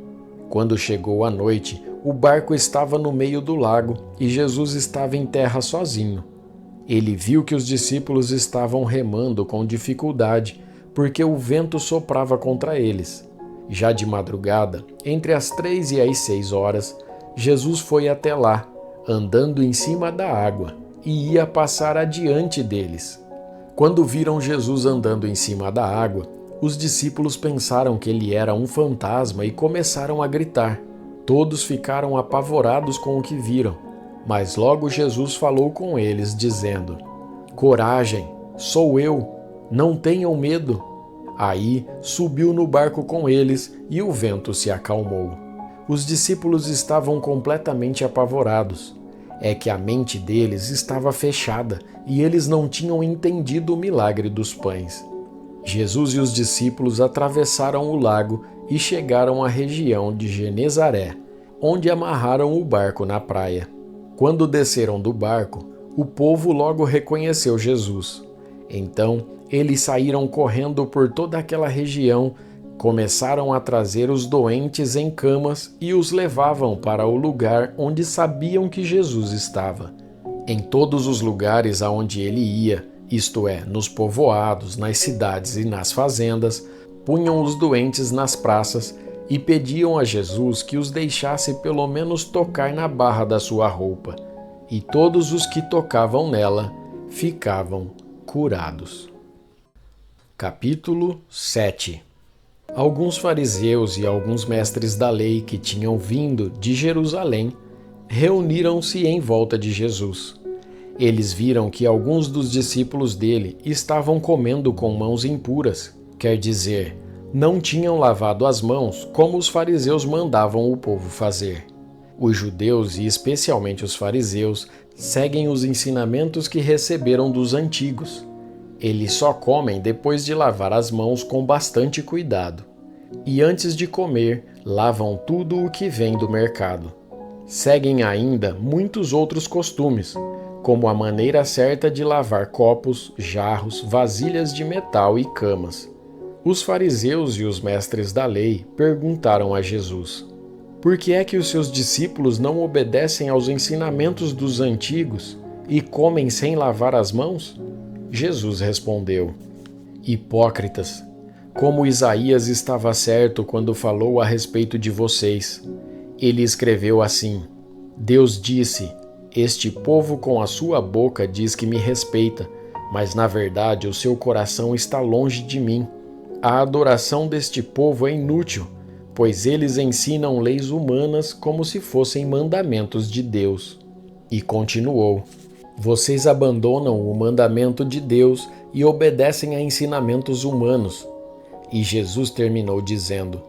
Quando chegou a noite, o barco estava no meio do lago e Jesus estava em terra sozinho. Ele viu que os discípulos estavam remando com dificuldade, porque o vento soprava contra eles. Já de madrugada, entre as 3 e as 6 horas, Jesus foi até lá, andando em cima da água, e ia passar adiante deles. Quando viram Jesus andando em cima da água, os discípulos pensaram que ele era um fantasma e começaram a gritar. Todos ficaram apavorados com o que viram, mas logo Jesus falou com eles, dizendo: Coragem, sou eu, não tenham medo. Aí subiu no barco com eles e o vento se acalmou. Os discípulos estavam completamente apavorados. É que a mente deles estava fechada e eles não tinham entendido o milagre dos pães. Jesus e os discípulos atravessaram o lago e chegaram à região de Genezaré, onde amarraram o barco na praia. Quando desceram do barco, o povo logo reconheceu Jesus. Então, eles saíram correndo por toda aquela região, começaram a trazer os doentes em camas e os levavam para o lugar onde sabiam que Jesus estava. Em todos os lugares aonde ele ia, isto é, nos povoados, nas cidades e nas fazendas, punham os doentes nas praças e pediam a Jesus que os deixasse pelo menos tocar na barra da sua roupa. E todos os que tocavam nela ficavam curados. Capítulo 7. Alguns fariseus e alguns mestres da lei que tinham vindo de Jerusalém reuniram-se em volta de Jesus. Eles viram que alguns dos discípulos dele estavam comendo com mãos impuras, quer dizer, não tinham lavado as mãos como os fariseus mandavam o povo fazer. Os judeus, e especialmente os fariseus, seguem os ensinamentos que receberam dos antigos. Eles só comem depois de lavar as mãos com bastante cuidado. E antes de comer, lavam tudo o que vem do mercado. Seguem ainda muitos outros costumes, como a maneira certa de lavar copos, jarros, vasilhas de metal e camas. Os fariseus e os mestres da lei perguntaram a Jesus: Por que é que os seus discípulos não obedecem aos ensinamentos dos antigos e comem sem lavar as mãos? Jesus respondeu: Hipócritas, como Isaías estava certo quando falou a respeito de vocês. Ele escreveu assim: Deus disse: Este povo com a sua boca diz que me respeita, mas na verdade o seu coração está longe de mim. A adoração deste povo é inútil, pois eles ensinam leis humanas como se fossem mandamentos de Deus. E continuou: Vocês abandonam o mandamento de Deus e obedecem a ensinamentos humanos. E Jesus terminou dizendo: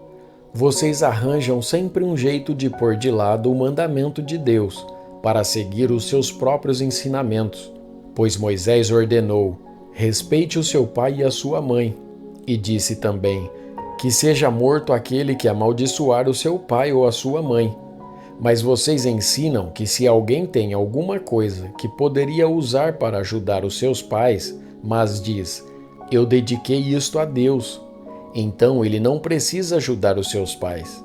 Vocês arranjam sempre um jeito de pôr de lado o mandamento de Deus para seguir os seus próprios ensinamentos. Pois Moisés ordenou: respeite o seu pai e a sua mãe. E disse também: que seja morto aquele que amaldiçoar o seu pai ou a sua mãe. Mas vocês ensinam que se alguém tem alguma coisa que poderia usar para ajudar os seus pais, mas diz: eu dediquei isto a Deus, então ele não precisa ajudar os seus pais.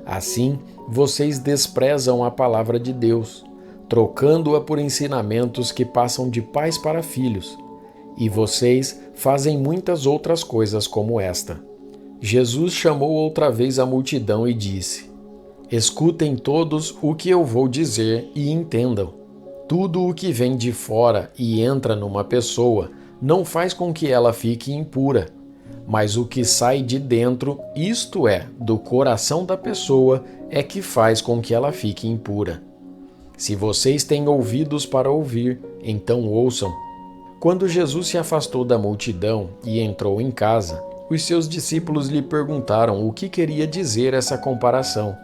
Assim, vocês desprezam a palavra de Deus, trocando-a por ensinamentos que passam de pais para filhos. E vocês fazem muitas outras coisas como esta. Jesus chamou outra vez a multidão e disse: escutem todos o que eu vou dizer e entendam. Tudo o que vem de fora e entra numa pessoa não faz com que ela fique impura, mas o que sai de dentro, isto é, do coração da pessoa, é que faz com que ela fique impura. Se vocês têm ouvidos para ouvir, então ouçam. Quando Jesus se afastou da multidão e entrou em casa, os seus discípulos lhe perguntaram o que queria dizer essa comparação.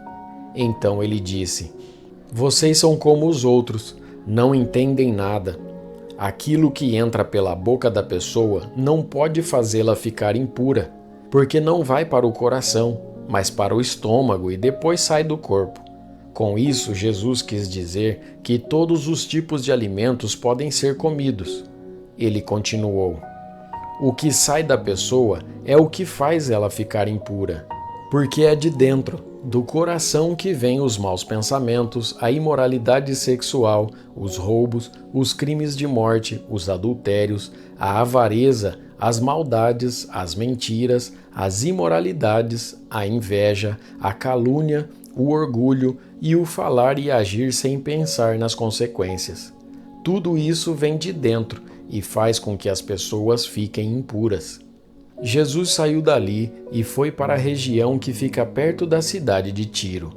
Então ele disse: vocês são como os outros, não entendem nada. Aquilo que entra pela boca da pessoa não pode fazê-la ficar impura, porque não vai para o coração, mas para o estômago e depois sai do corpo. Com isso, Jesus quis dizer que todos os tipos de alimentos podem ser comidos. Ele continuou: o que sai da pessoa é o que faz ela ficar impura, porque é de dentro, do coração, que vêm os maus pensamentos, a imoralidade sexual, os roubos, os crimes de morte, os adultérios, a avareza, as maldades, as mentiras, as imoralidades, a inveja, a calúnia, o orgulho e o falar e agir sem pensar nas consequências. Tudo isso vem de dentro e faz com que as pessoas fiquem impuras. Jesus saiu dali e foi para a região que fica perto da cidade de Tiro.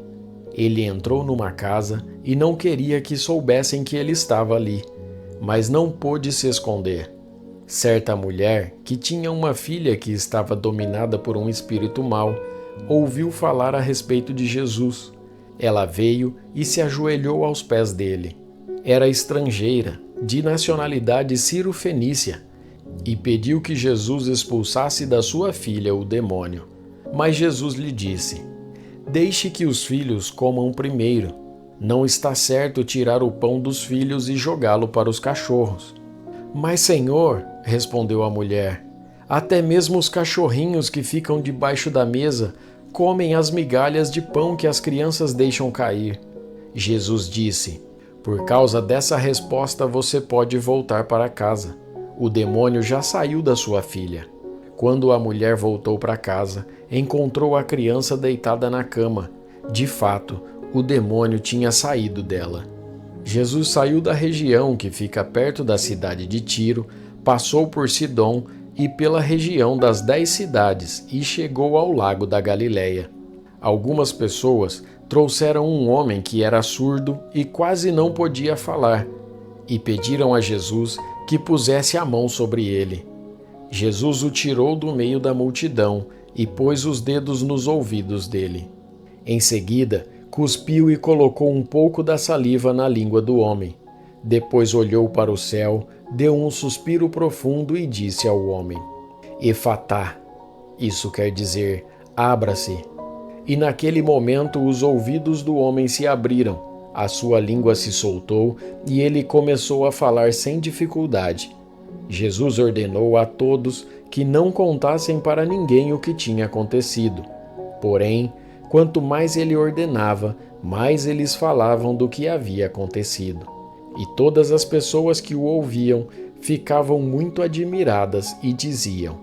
Ele entrou numa casa e não queria que soubessem que ele estava ali, mas não pôde se esconder. Certa mulher, que tinha uma filha que estava dominada por um espírito mau, ouviu falar a respeito de Jesus. Ela veio e se ajoelhou aos pés dele. Era estrangeira, de nacionalidade ciro-fenícia, e pediu que Jesus expulsasse da sua filha o demônio. Mas Jesus lhe disse: deixe que os filhos comam primeiro. Não está certo tirar o pão dos filhos e jogá-lo para os cachorros. Mas, Senhor, respondeu a mulher, até mesmo os cachorrinhos que ficam debaixo da mesa comem as migalhas de pão que as crianças deixam cair. Jesus disse: por causa dessa resposta você pode voltar para casa. O demônio já saiu da sua filha. Quando a mulher voltou para casa, encontrou a criança deitada na cama. De fato, o demônio tinha saído dela. Jesus saiu da região que fica perto da cidade de Tiro, passou por Sidom e pela região das 10 cidades e chegou ao lago da Galileia. Algumas pessoas trouxeram um homem que era surdo e quase não podia falar, e pediram a Jesus que pusesse a mão sobre ele. Jesus o tirou do meio da multidão e pôs os dedos nos ouvidos dele. Em seguida, cuspiu e colocou um pouco da saliva na língua do homem. Depois olhou para o céu, deu um suspiro profundo e disse ao homem: Efatá, isso quer dizer, abra-se. E naquele momento os ouvidos do homem se abriram, a sua língua se soltou e ele começou a falar sem dificuldade. Jesus ordenou a todos que não contassem para ninguém o que tinha acontecido. Porém, quanto mais ele ordenava, mais eles falavam do que havia acontecido. E todas as pessoas que o ouviam ficavam muito admiradas e diziam: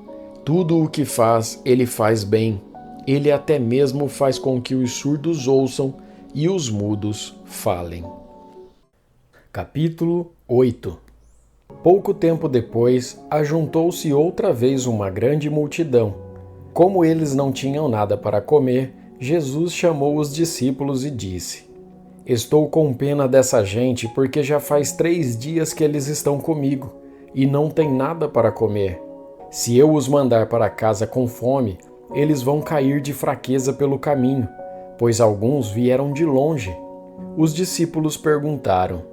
tudo o que faz, ele faz bem. Ele até mesmo faz com que os surdos ouçam e os mudos falem. Capítulo 8. Pouco tempo depois, ajuntou-se outra vez uma grande multidão. Como eles não tinham nada para comer, Jesus chamou os discípulos e disse: Estou com pena dessa gente porque já faz 3 dias que eles estão comigo e não têm nada para comer. Se eu os mandar para casa com fome, eles vão cair de fraqueza pelo caminho, pois alguns vieram de longe. Os discípulos perguntaram: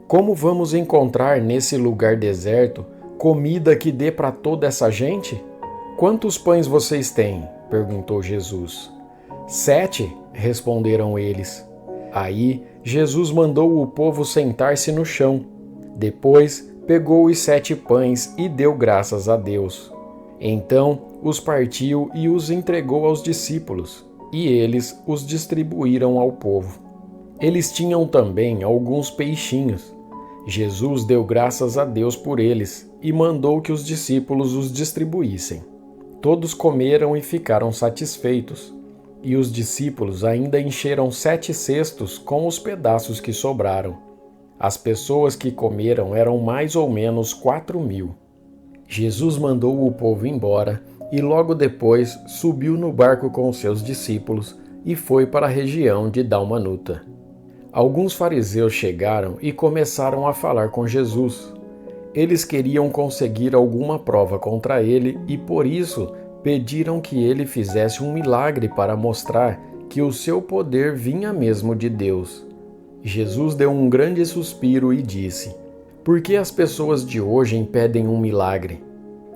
Como vamos encontrar nesse lugar deserto comida que dê para toda essa gente? Quantos pães vocês têm? Perguntou Jesus. 7, responderam eles. Aí Jesus mandou o povo sentar-se no chão. Depois pegou os 7 pães e deu graças a Deus. Então os partiu e os entregou aos discípulos, e eles os distribuíram ao povo. Eles tinham também alguns peixinhos. Jesus deu graças a Deus por eles e mandou que os discípulos os distribuíssem. Todos comeram e ficaram satisfeitos. E os discípulos ainda encheram 7 cestos com os pedaços que sobraram. As pessoas que comeram eram mais ou menos 4.000. Jesus mandou o povo embora e logo depois subiu no barco com seus discípulos e foi para a região de Dalmanuta. Alguns fariseus chegaram e começaram a falar com Jesus. Eles queriam conseguir alguma prova contra ele e por isso pediram que ele fizesse um milagre para mostrar que o seu poder vinha mesmo de Deus. Jesus deu um grande suspiro e disse: Por que as pessoas de hoje impedem um milagre?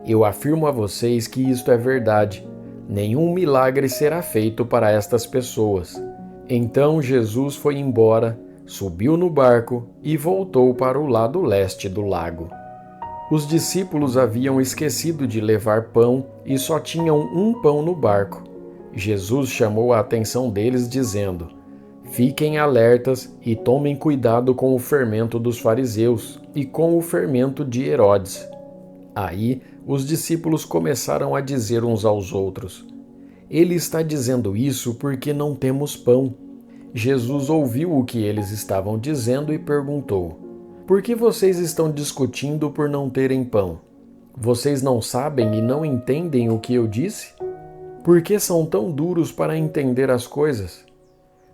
Eu afirmo a vocês que isto é verdade. Nenhum milagre será feito para estas pessoas. Então Jesus foi embora, subiu no barco e voltou para o lado leste do lago. Os discípulos haviam esquecido de levar pão e só tinham um pão no barco. Jesus chamou a atenção deles dizendo: Fiquem alertas e tomem cuidado com o fermento dos fariseus e com o fermento de Herodes. Aí os discípulos começaram a dizer uns aos outros: Ele está dizendo isso porque não temos pão. Jesus ouviu o que eles estavam dizendo e perguntou: Por que vocês estão discutindo por não terem pão? Vocês não sabem e não entendem o que eu disse? Por que são tão duros para entender as coisas?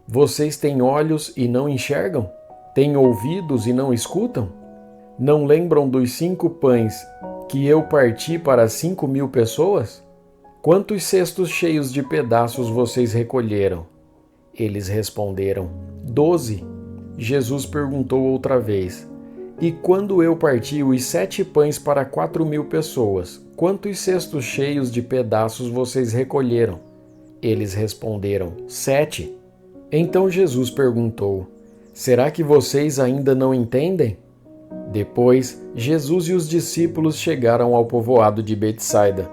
Vocês têm olhos e não enxergam? Têm ouvidos e não escutam? Não lembram dos 5 pães que eu parti para 5.000 pessoas? Quantos cestos cheios de pedaços vocês recolheram? Eles responderam: 12. Jesus perguntou outra vez: E quando eu parti os 7 pães para 4.000 pessoas, quantos cestos cheios de pedaços vocês recolheram? Eles responderam: 7. Então Jesus perguntou: Será que vocês ainda não entendem? Depois, Jesus e os discípulos chegaram ao povoado de Betsaida.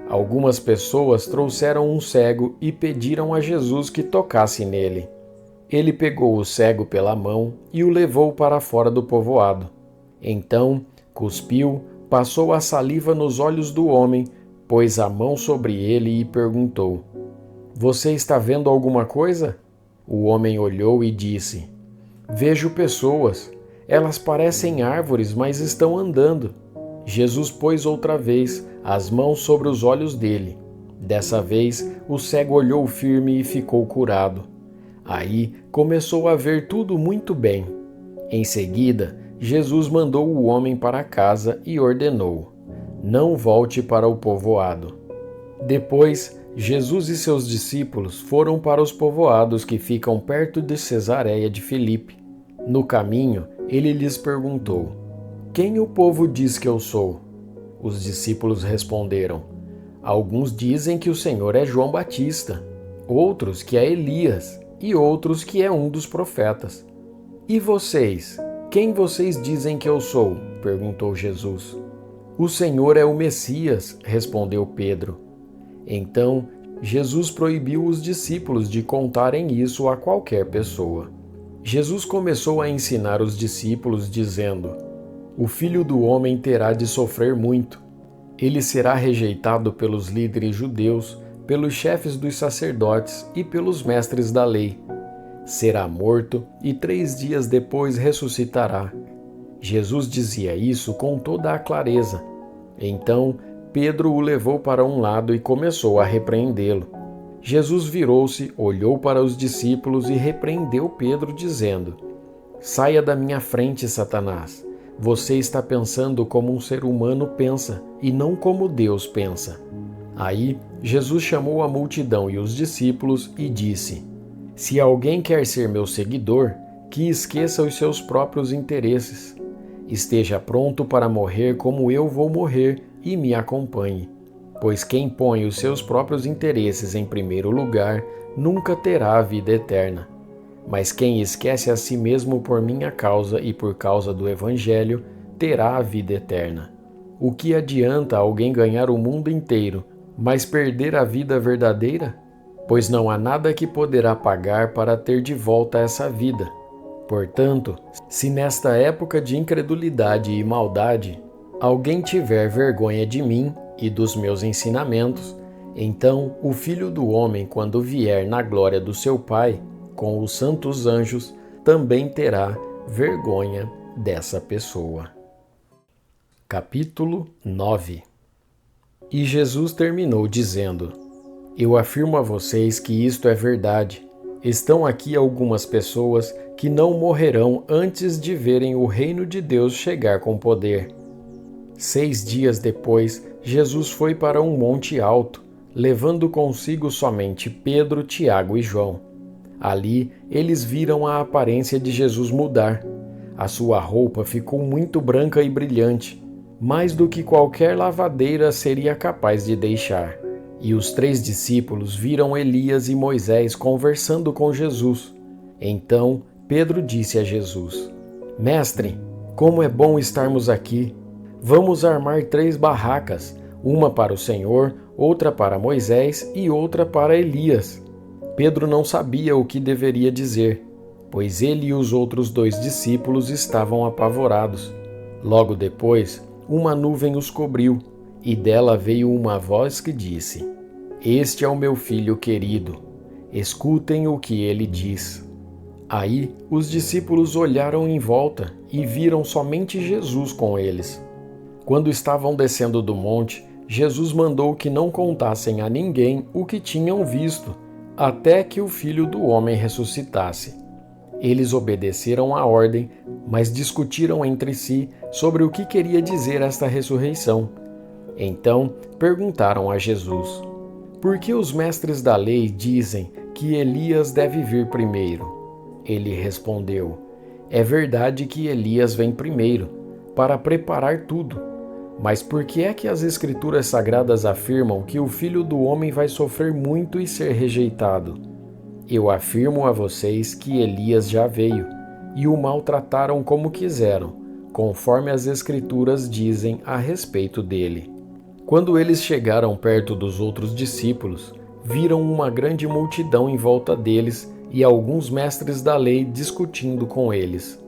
Algumas pessoas trouxeram um cego e pediram a Jesus que tocasse nele. Ele pegou o cego pela mão e o levou para fora do povoado. Então, cuspiu, passou a saliva nos olhos do homem, pôs a mão sobre ele e perguntou: Você está vendo alguma coisa? O homem olhou e disse: Vejo pessoas. Elas parecem árvores, mas estão andando. Jesus pôs outra vez as mãos sobre os olhos dele. Dessa vez, o cego olhou firme e ficou curado. Aí começou a ver tudo muito bem. Em seguida, Jesus mandou o homem para casa e ordenou: Não volte para o povoado. Depois, Jesus e seus discípulos foram para os povoados que ficam perto de Cesareia de Filipe. No caminho, ele lhes perguntou: Quem o povo diz que eu sou? Os discípulos responderam: Alguns dizem que o Senhor é João Batista, outros que é Elias e outros que é um dos profetas. E vocês? Quem vocês dizem que eu sou? Perguntou Jesus. O Senhor é o Messias, respondeu Pedro. Então, Jesus proibiu os discípulos de contarem isso a qualquer pessoa. Jesus começou a ensinar os discípulos, dizendo: O Filho do Homem terá de sofrer muito. Ele será rejeitado pelos líderes judeus, pelos chefes dos sacerdotes e pelos mestres da lei. Será morto e 3 dias depois ressuscitará. Jesus dizia isso com toda a clareza. Então, Pedro o levou para um lado e começou a repreendê-lo. Jesus virou-se, olhou para os discípulos e repreendeu Pedro, dizendo: Saia da minha frente, Satanás. Você está pensando como um ser humano pensa, e não como Deus pensa. Aí, Jesus chamou a multidão e os discípulos e disse: Se alguém quer ser meu seguidor, que esqueça os seus próprios interesses. Esteja pronto para morrer como eu vou morrer e me acompanhe. Pois quem põe os seus próprios interesses em primeiro lugar nunca terá a vida eterna. Mas quem esquece a si mesmo por minha causa e por causa do Evangelho terá a vida eterna. O que adianta alguém ganhar o mundo inteiro, mas perder a vida verdadeira? Pois não há nada que poderá pagar para ter de volta essa vida. Portanto, se nesta época de incredulidade e maldade alguém tiver vergonha de mim e dos meus ensinamentos, então o Filho do Homem, quando vier na glória do seu Pai, com os santos anjos, também terá vergonha dessa pessoa. Capítulo 9. E Jesus terminou dizendo: Eu afirmo a vocês que isto é verdade. Estão aqui algumas pessoas que não morrerão antes de verem o reino de Deus chegar com poder. 6 dias depois, Jesus foi para um monte alto, levando consigo somente Pedro, Tiago e João. Ali, eles viram a aparência de Jesus mudar. A sua roupa ficou muito branca e brilhante, mais do que qualquer lavadeira seria capaz de deixar. E os 3 discípulos viram Elias e Moisés conversando com Jesus. Então, Pedro disse a Jesus: Mestre, como é bom estarmos aqui! Vamos armar 3 barracas, uma para o Senhor, outra para Moisés e outra para Elias. Pedro não sabia o que deveria dizer, pois ele e os outros 2 discípulos estavam apavorados. Logo depois, uma nuvem os cobriu, e dela veio uma voz que disse: Este é o meu filho querido, escutem o que ele diz. Aí os discípulos olharam em volta e viram somente Jesus com eles. Quando estavam descendo do monte, Jesus mandou que não contassem a ninguém o que tinham visto, até que o Filho do Homem ressuscitasse. Eles obedeceram à ordem, mas discutiram entre si sobre o que queria dizer esta ressurreição. Então perguntaram a Jesus: Por que os mestres da lei dizem que Elias deve vir primeiro? Ele respondeu: É verdade que Elias vem primeiro, para preparar tudo. Mas por que é que as Escrituras Sagradas afirmam que o Filho do Homem vai sofrer muito e ser rejeitado? Eu afirmo a vocês que Elias já veio, e o maltrataram como quiseram, conforme as Escrituras dizem a respeito dele. Quando eles chegaram perto dos outros discípulos, viram uma grande multidão em volta deles e alguns mestres da lei discutindo com eles.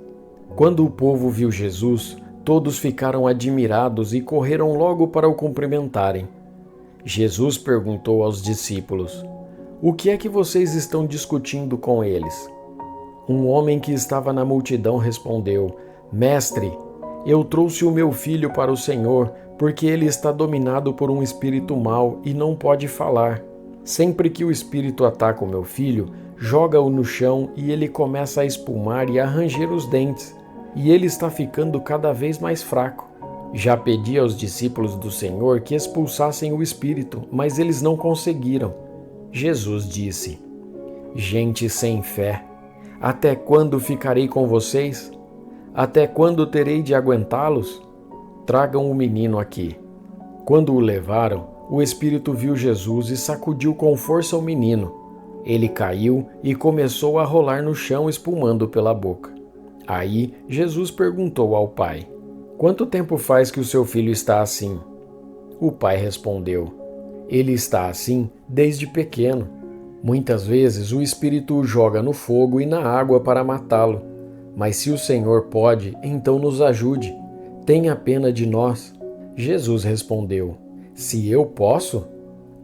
Quando o povo viu Jesus, todos ficaram admirados e correram logo para o cumprimentarem. Jesus perguntou aos discípulos: O que é que vocês estão discutindo com eles? Um homem que estava na multidão respondeu: Mestre, eu trouxe o meu filho para o Senhor, porque ele está dominado por um espírito mau e não pode falar. Sempre que o espírito ataca o meu filho, joga-o no chão e ele começa a espumar e a ranger os dentes, e ele está ficando cada vez mais fraco. Já pedi aos discípulos do Senhor que expulsassem o espírito, mas eles não conseguiram. Jesus disse: Gente sem fé, até quando ficarei com vocês? Até quando terei de aguentá-los? Tragam o menino aqui. Quando o levaram, o espírito viu Jesus e sacudiu com força o menino. Ele caiu e começou a rolar no chão, espumando pela boca. Aí Jesus perguntou ao pai: Quanto tempo faz que o seu filho está assim? O pai respondeu: Ele está assim desde pequeno. Muitas vezes o espírito o joga no fogo e na água para matá-lo. Mas se o Senhor pode, então nos ajude. Tenha pena de nós. Jesus respondeu: Se eu posso?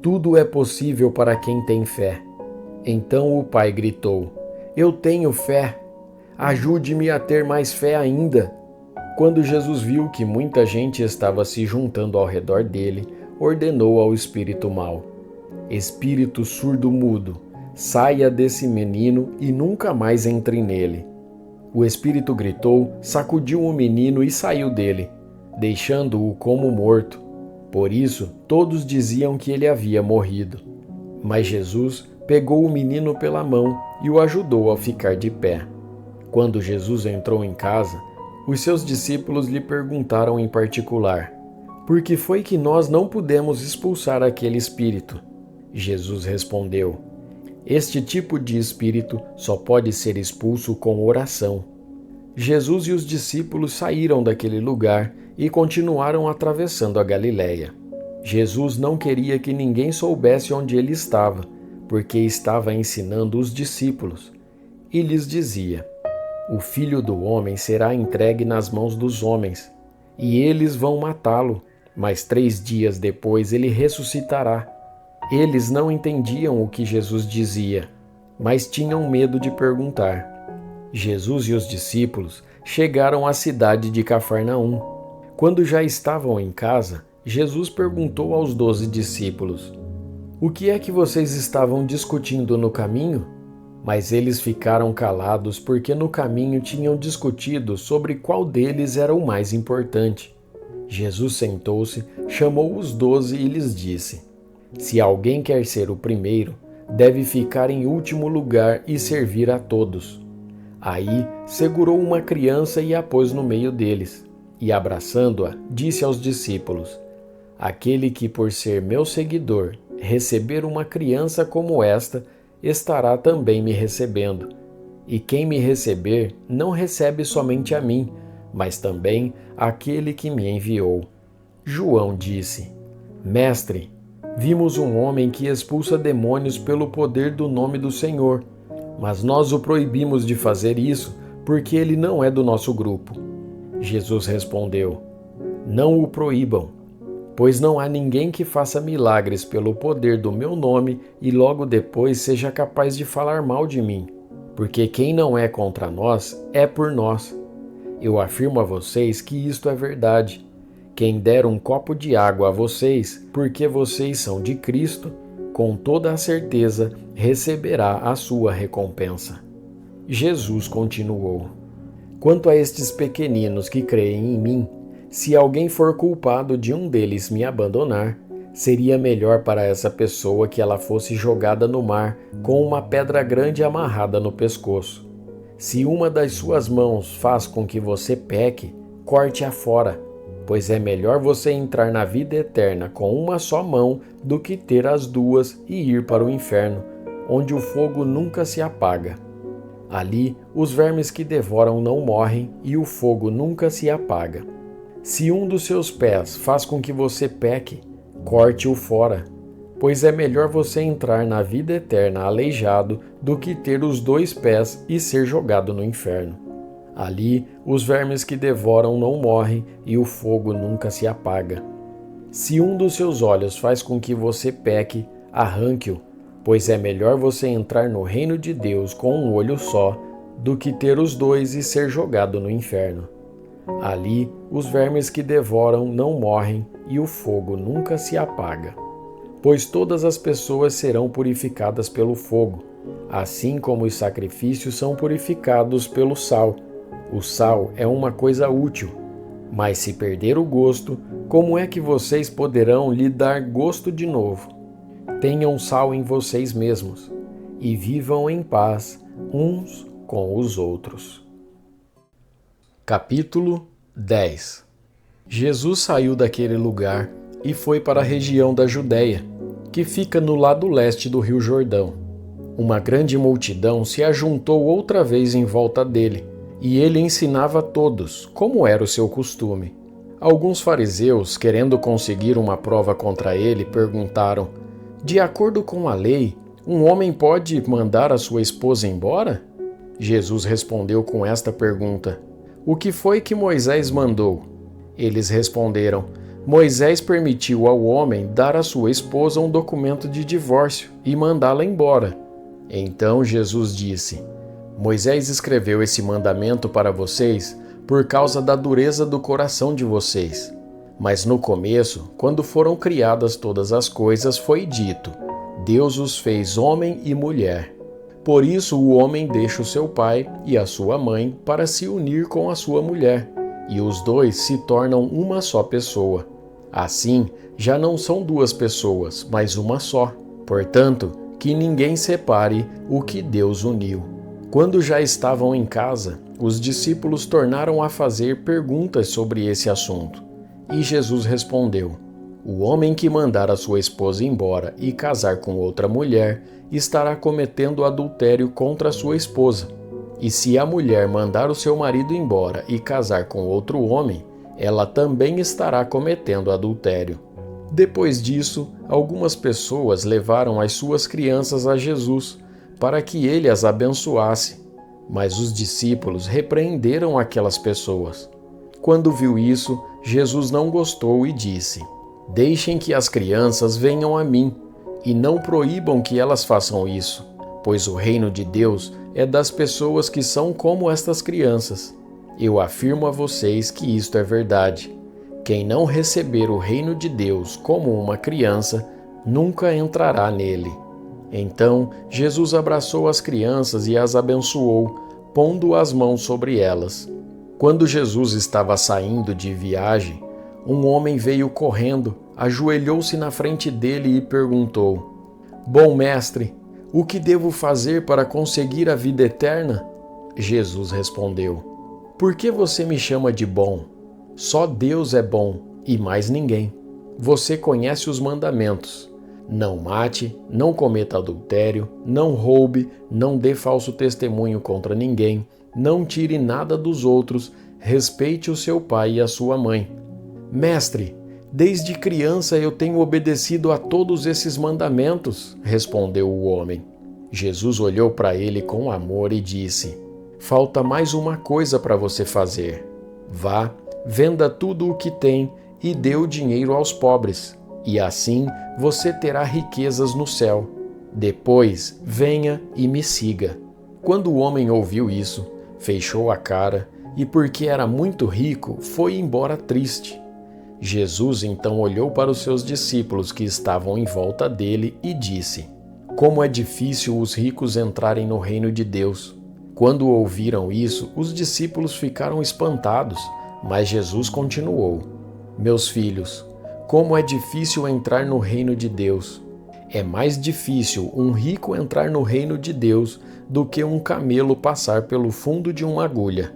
Tudo é possível para quem tem fé. Então o pai gritou: Eu tenho fé. Ajude-me a ter mais fé ainda. Quando Jesus viu que muita gente estava se juntando ao redor dele, ordenou ao espírito mau: Espírito surdo-mudo, saia desse menino e nunca mais entre nele. O espírito gritou, sacudiu o menino e saiu dele, deixando-o como morto. Por isso, todos diziam que ele havia morrido. Mas Jesus pegou o menino pela mão e o ajudou a ficar de pé. Quando Jesus entrou em casa, os seus discípulos lhe perguntaram em particular: por que foi que nós não pudemos expulsar aquele espírito? Jesus respondeu: este tipo de espírito só pode ser expulso com oração. Jesus e os discípulos saíram daquele lugar e continuaram atravessando a Galiléia. Jesus não queria que ninguém soubesse onde ele estava, porque estava ensinando os discípulos. E lhes dizia: o Filho do Homem será entregue nas mãos dos homens, e eles vão matá-lo, mas 3 dias depois ele ressuscitará. Eles não entendiam o que Jesus dizia, mas tinham medo de perguntar. Jesus e os discípulos chegaram à cidade de Cafarnaum. Quando já estavam em casa, Jesus perguntou aos 12 discípulos: o que é que vocês estavam discutindo no caminho? Mas eles ficaram calados porque no caminho tinham discutido sobre qual deles era o mais importante. Jesus sentou-se, chamou os 12 e lhes disse: se alguém quer ser o primeiro, deve ficar em último lugar e servir a todos. Aí segurou uma criança e a pôs no meio deles, e abraçando-a, disse aos discípulos: aquele que por ser meu seguidor receber uma criança como esta, estará também me recebendo. E quem me receber não recebe somente a mim, mas também aquele que me enviou. João disse: mestre, vimos um homem que expulsa demônios pelo poder do nome do Senhor, mas nós o proibimos de fazer isso porque ele não é do nosso grupo. Jesus respondeu: não o proíbam, pois não há ninguém que faça milagres pelo poder do meu nome e logo depois seja capaz de falar mal de mim, porque quem não é contra nós é por nós. Eu afirmo a vocês que isto é verdade. Quem der um copo de água a vocês, porque vocês são de Cristo, com toda a certeza receberá a sua recompensa. Jesus continuou: quanto a estes pequeninos que creem em mim, se alguém for culpado de um deles me abandonar, seria melhor para essa pessoa que ela fosse jogada no mar com uma pedra grande amarrada no pescoço. Se uma das suas mãos faz com que você peque, corte-a fora, pois é melhor você entrar na vida eterna com uma só mão do que ter as duas e ir para o inferno, onde o fogo nunca se apaga. Ali, os vermes que devoram não morrem e o fogo nunca se apaga. Se um dos seus pés faz com que você peque, corte-o fora, pois é melhor você entrar na vida eterna aleijado do que ter os 2 pés e ser jogado no inferno. Ali, os vermes que devoram não morrem e o fogo nunca se apaga. Se um dos seus olhos faz com que você peque, arranque-o, pois é melhor você entrar no reino de Deus com um olho só do que ter os 2 e ser jogado no inferno. Ali, os vermes que devoram não morrem e o fogo nunca se apaga. Pois todas as pessoas serão purificadas pelo fogo, assim como os sacrifícios são purificados pelo sal. O sal é uma coisa útil, mas se perder o gosto, como é que vocês poderão lhe dar gosto de novo? Tenham sal em vocês mesmos e vivam em paz uns com os outros. Capítulo 10. Jesus saiu daquele lugar e foi para a região da Judéia, que fica no lado leste do Rio Jordão. Uma grande multidão se ajuntou outra vez em volta dele, e ele ensinava a todos, como era o seu costume. Alguns fariseus, querendo conseguir uma prova contra ele, perguntaram: de acordo com a lei, um homem pode mandar a sua esposa embora? Jesus respondeu com esta pergunta: o que foi que Moisés mandou? Eles responderam: Moisés permitiu ao homem dar à sua esposa um documento de divórcio e mandá-la embora. Então Jesus disse: Moisés escreveu esse mandamento para vocês por causa da dureza do coração de vocês. Mas no começo, quando foram criadas todas as coisas, foi dito: Deus os fez homem e mulher. Por isso o homem deixa o seu pai e a sua mãe para se unir com a sua mulher, e os dois se tornam uma só pessoa. Assim, já não são duas pessoas, mas uma só. Portanto, que ninguém separe o que Deus uniu. Quando já estavam em casa, os discípulos tornaram a fazer perguntas sobre esse assunto. E Jesus respondeu: O homem que mandar a sua esposa embora e casar com outra mulher estará cometendo adultério contra a sua esposa. E se a mulher mandar o seu marido embora e casar com outro homem, ela também estará cometendo adultério. Depois disso, algumas pessoas levaram as suas crianças a Jesus para que ele as abençoasse. Mas os discípulos repreenderam aquelas pessoas. Quando viu isso, Jesus não gostou e disse: Deixem que as crianças venham a mim, e não proíbam que elas façam isso, pois o reino de Deus é das pessoas que são como estas crianças. Eu afirmo a vocês que isto é verdade. Quem não receber o reino de Deus como uma criança, nunca entrará nele. Então Jesus abraçou as crianças e as abençoou, pondo as mãos sobre elas. Quando Jesus estava saindo de viagem, um homem veio correndo, ajoelhou-se na frente dele e perguntou: Bom mestre, o que devo fazer para conseguir a vida eterna? Jesus respondeu: Por que você me chama de bom? Só Deus é bom e mais ninguém. Você conhece os mandamentos: não mate, não cometa adultério, não roube, não dê falso testemunho contra ninguém, não tire nada dos outros, respeite o seu pai e a sua mãe. Mestre, desde criança eu tenho obedecido a todos esses mandamentos, respondeu o homem. Jesus olhou para ele com amor e disse: Falta mais uma coisa para você fazer. Vá, venda tudo o que tem e dê o dinheiro aos pobres, e assim você terá riquezas no céu. Depois, venha e me siga. Quando o homem ouviu isso, fechou a cara e, porque era muito rico, foi embora triste. Jesus então olhou para os seus discípulos que estavam em volta dele e disse: Como é difícil os ricos entrarem no reino de Deus. Quando ouviram isso, os discípulos ficaram espantados, mas Jesus continuou: Meus filhos, como é difícil entrar no reino de Deus. É mais difícil um rico entrar no reino de Deus do que um camelo passar pelo fundo de uma agulha.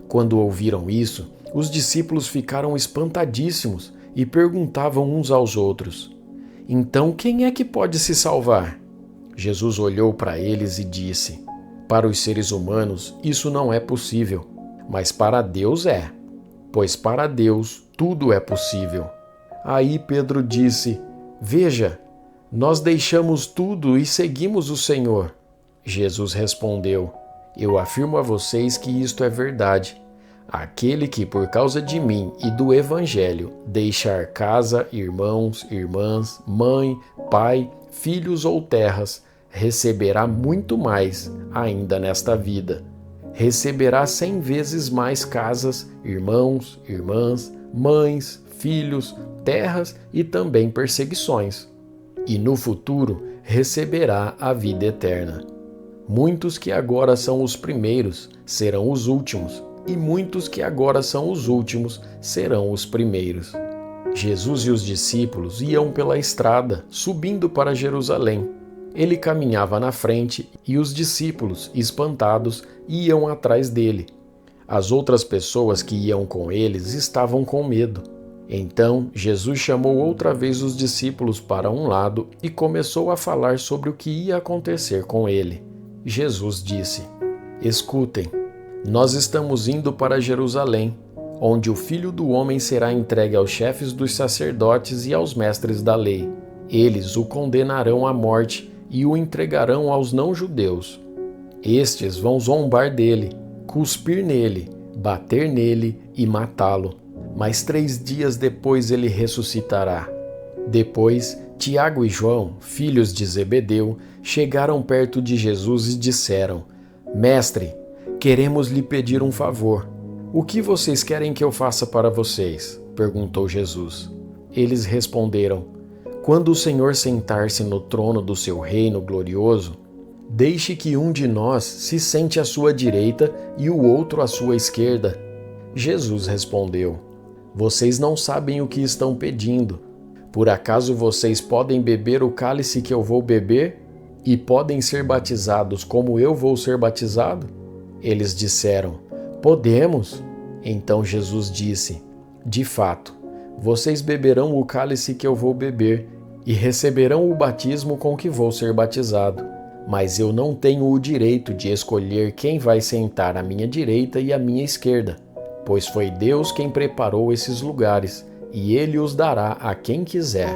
Quando ouviram isso, os discípulos ficaram espantadíssimos e perguntavam uns aos outros: Então quem é que pode se salvar? Jesus olhou para eles e disse: Para os seres humanos isso não é possível, mas para Deus é, pois para Deus tudo é possível. Aí Pedro disse: Veja, nós deixamos tudo e seguimos o Senhor. Jesus respondeu: Eu afirmo a vocês que isto é verdade. Aquele que, por causa de mim e do Evangelho, deixar casa, irmãos, irmãs, mãe, pai, filhos ou terras, receberá muito mais ainda nesta vida. Receberá 100 vezes mais casas, irmãos, irmãs, mães, filhos, terras e também perseguições. E no futuro receberá a vida eterna. Muitos que agora são os primeiros serão os últimos, e muitos que agora são os últimos serão os primeiros. Jesus e os discípulos iam pela estrada, subindo para Jerusalém. Ele caminhava na frente e os discípulos, espantados, iam atrás dele. As outras pessoas que iam com eles estavam com medo. Então, Jesus chamou outra vez os discípulos para um lado e começou a falar sobre o que ia acontecer com ele. Jesus disse: Escutem, nós estamos indo para Jerusalém, onde o Filho do Homem será entregue aos chefes dos sacerdotes e aos mestres da lei. Eles o condenarão à morte e o entregarão aos não-judeus. Estes vão zombar dele, cuspir nele, bater nele e matá-lo. Mas 3 dias depois ele ressuscitará. Depois, Tiago e João, filhos de Zebedeu, chegaram perto de Jesus e disseram: Mestre, queremos lhe pedir um favor. O que vocês querem que eu faça para vocês? Perguntou Jesus. Eles responderam: Quando o Senhor sentar-se no trono do seu reino glorioso, deixe que um de nós se sente à sua direita e o outro à sua esquerda. Jesus respondeu: Vocês não sabem o que estão pedindo. Por acaso vocês podem beber o cálice que eu vou beber? E podem ser batizados como eu vou ser batizado? Eles disseram: Podemos. Então Jesus disse: De fato, vocês beberão o cálice que eu vou beber e receberão o batismo com que vou ser batizado. Mas eu não tenho o direito de escolher quem vai sentar à minha direita e à minha esquerda, pois foi Deus quem preparou esses lugares, e Ele os dará a quem quiser.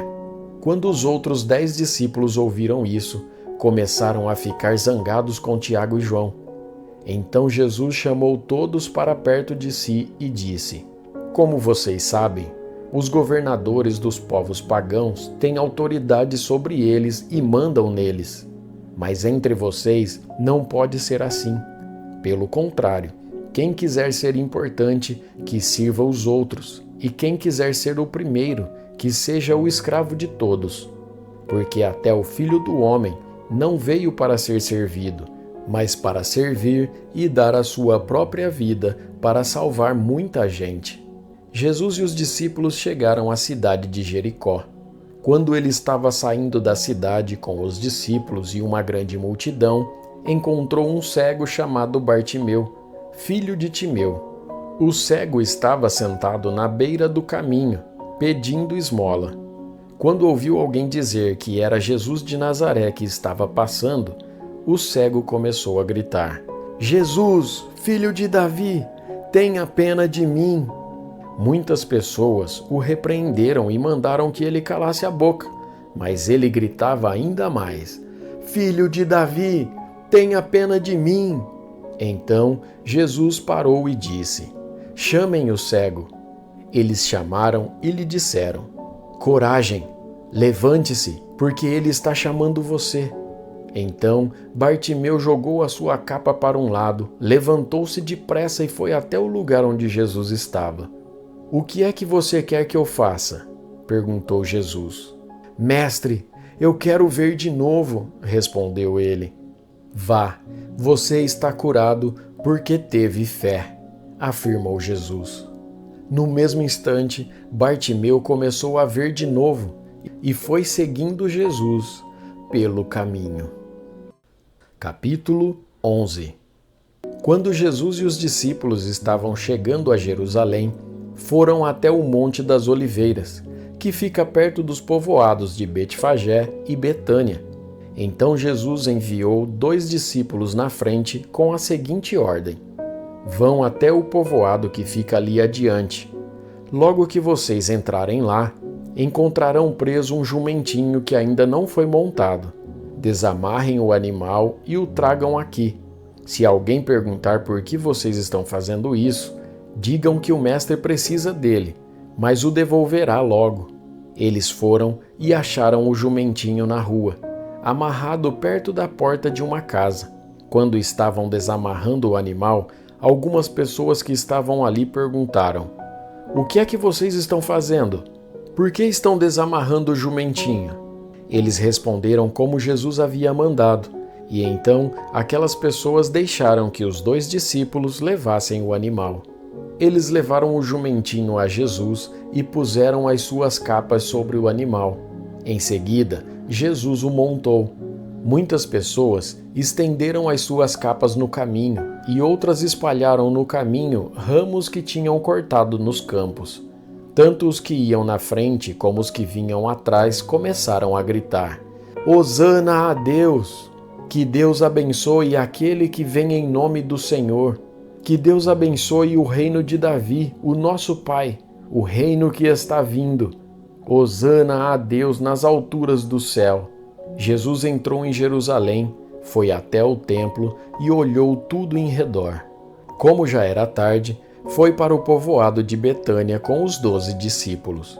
Quando os outros 10 discípulos ouviram isso, começaram a ficar zangados com Tiago e João. Então Jesus chamou todos para perto de si e disse: Como vocês sabem, os governadores dos povos pagãos têm autoridade sobre eles e mandam neles. Mas entre vocês não pode ser assim. Pelo contrário, quem quiser ser importante, que sirva os outros, e quem quiser ser o primeiro, que seja o escravo de todos. Porque até o Filho do Homem não veio para ser servido, mas para servir e dar a sua própria vida para salvar muita gente. Jesus e os discípulos chegaram à cidade de Jericó. Quando ele estava saindo da cidade com os discípulos e uma grande multidão, encontrou um cego chamado Bartimeu, filho de Timeu. O cego estava sentado na beira do caminho, pedindo esmola. Quando ouviu alguém dizer que era Jesus de Nazaré que estava passando, o cego começou a gritar: Jesus, filho de Davi, tenha pena de mim. Muitas pessoas o repreenderam e mandaram que ele calasse a boca, mas ele gritava ainda mais: Filho de Davi, tenha pena de mim. Então Jesus parou e disse: Chamem o cego. Eles chamaram e lhe disseram: Coragem, levante-se, porque ele está chamando você. Então Bartimeu jogou a sua capa para um lado, levantou-se depressa e foi até o lugar onde Jesus estava. O que é que você quer que eu faça? Perguntou Jesus. Mestre, eu quero ver de novo, respondeu ele. Vá, você está curado porque teve fé, afirmou Jesus. No mesmo instante, Bartimeu começou a ver de novo e foi seguindo Jesus pelo caminho. Capítulo 11. Quando Jesus e os discípulos estavam chegando a Jerusalém, foram até o Monte das Oliveiras, que fica perto dos povoados de Betfagé e Betânia. Então Jesus enviou 2 discípulos na frente com a seguinte ordem: Vão até o povoado que fica ali adiante. Logo que vocês entrarem lá, encontrarão preso um jumentinho que ainda não foi montado. Desamarrem o animal e o tragam aqui. Se alguém perguntar por que vocês estão fazendo isso, digam que o mestre precisa dele, mas o devolverá logo. Eles foram e acharam o jumentinho na rua, amarrado perto da porta de uma casa. Quando estavam desamarrando o animal, algumas pessoas que estavam ali perguntaram: O que é que vocês estão fazendo? Por que estão desamarrando o jumentinho? Eles responderam como Jesus havia mandado, e então aquelas pessoas deixaram que os 2 discípulos levassem o animal. Eles levaram o jumentinho a Jesus e puseram as suas capas sobre o animal. Em seguida, Jesus o montou. Muitas pessoas estenderam as suas capas no caminho e outras espalharam no caminho ramos que tinham cortado nos campos. Tanto os que iam na frente como os que vinham atrás começaram a gritar: Hosana a Deus! Que Deus abençoe aquele que vem em nome do Senhor! Que Deus abençoe o reino de Davi, o nosso Pai, o reino que está vindo. Hosana a Deus nas alturas do céu. Jesus entrou em Jerusalém, foi até o templo e olhou tudo em redor. Como já era tarde, foi para o povoado de Betânia com os 12 discípulos.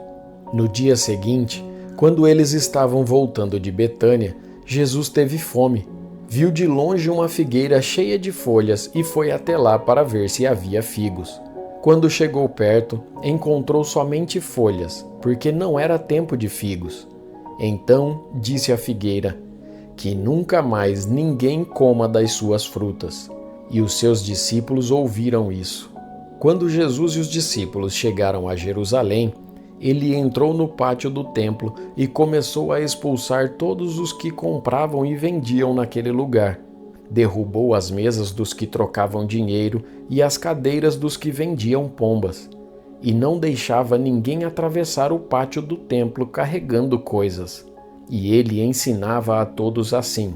No dia seguinte, quando eles estavam voltando de Betânia, Jesus teve fome. Viu de longe uma figueira cheia de folhas e foi até lá para ver se havia figos. Quando chegou perto, encontrou somente folhas, porque não era tempo de figos. Então disse a figueira: que nunca mais ninguém coma das suas frutas. E os seus discípulos ouviram isso. Quando Jesus e os discípulos chegaram a Jerusalém, ele entrou no pátio do templo e começou a expulsar todos os que compravam e vendiam naquele lugar. Derrubou as mesas dos que trocavam dinheiro e as cadeiras dos que vendiam pombas. E não deixava ninguém atravessar o pátio do templo carregando coisas. E ele ensinava a todos assim.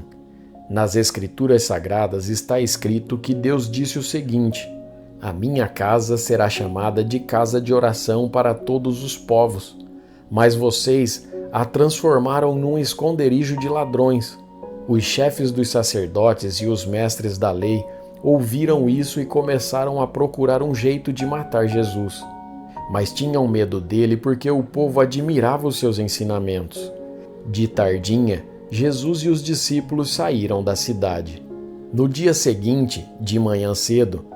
Nas Escrituras Sagradas está escrito que Deus disse o seguinte: a minha casa será chamada de casa de oração para todos os povos, mas vocês a transformaram num esconderijo de ladrões. Os chefes dos sacerdotes e os mestres da lei ouviram isso e começaram a procurar um jeito de matar Jesus. Mas tinham medo dele porque o povo admirava os seus ensinamentos. De tardinha, Jesus e os discípulos saíram da cidade. No dia seguinte, de manhã cedo,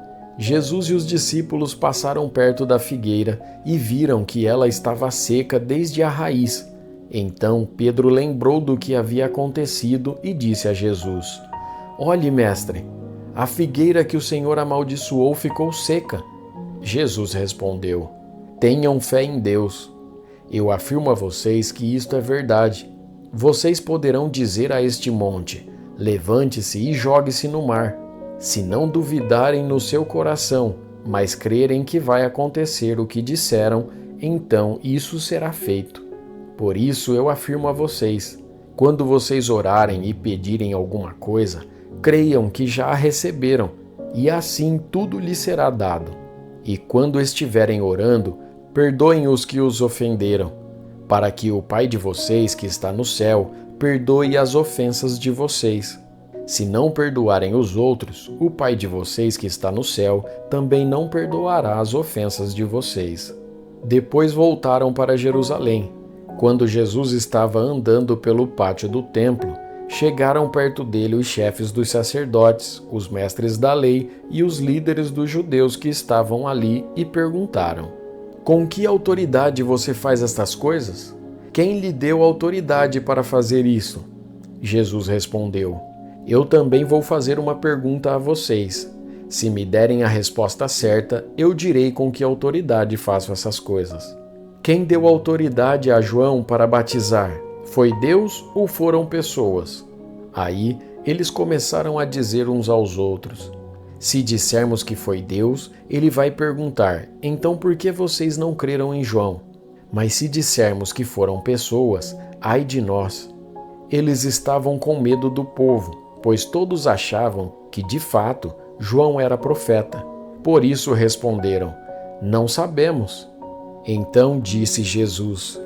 Jesus e os discípulos passaram perto da figueira e viram que ela estava seca desde a raiz. Então Pedro lembrou do que havia acontecido e disse a Jesus: olhe, mestre, a figueira que o Senhor amaldiçoou ficou seca. Jesus respondeu: tenham fé em Deus. Eu afirmo a vocês que isto é verdade. Vocês poderão dizer a este monte: levante-se e jogue-se no mar. Se não duvidarem no seu coração, mas crerem que vai acontecer o que disseram, então isso será feito. Por isso eu afirmo a vocês: quando vocês orarem e pedirem alguma coisa, creiam que já a receberam, e assim tudo lhes será dado. E quando estiverem orando, perdoem os que os ofenderam, para que o Pai de vocês que está no céu perdoe as ofensas de vocês. Se não perdoarem os outros, o Pai de vocês que está no céu também não perdoará as ofensas de vocês. Depois voltaram para Jerusalém. Quando Jesus estava andando pelo pátio do templo, chegaram perto dele os chefes dos sacerdotes, os mestres da lei e os líderes dos judeus que estavam ali e perguntaram: com que autoridade você faz estas coisas? Quem lhe deu autoridade para fazer isso? Jesus respondeu: eu também vou fazer uma pergunta a vocês. Se me derem a resposta certa, eu direi com que autoridade faço essas coisas. Quem deu autoridade a João para batizar? Foi Deus ou foram pessoas? Aí eles começaram a dizer uns aos outros: se dissermos que foi Deus, ele vai perguntar: então por que vocês não creram em João? Mas se dissermos que foram pessoas, ai de nós. Eles estavam com medo do povo, pois todos achavam que, de fato, João era profeta. Por isso responderam: não sabemos. Então disse Jesus: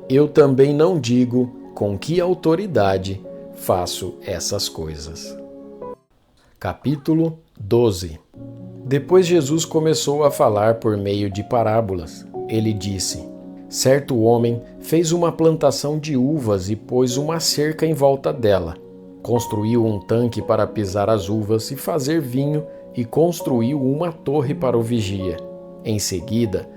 eu também não digo com que autoridade faço essas coisas. Capítulo 12. Depois Jesus começou a falar por meio de parábolas. Ele disse: certo homem fez uma plantação de uvas e pôs uma cerca em volta dela. Construiu um tanque para pisar as uvas e fazer vinho e construiu uma torre para o vigia. Em seguida,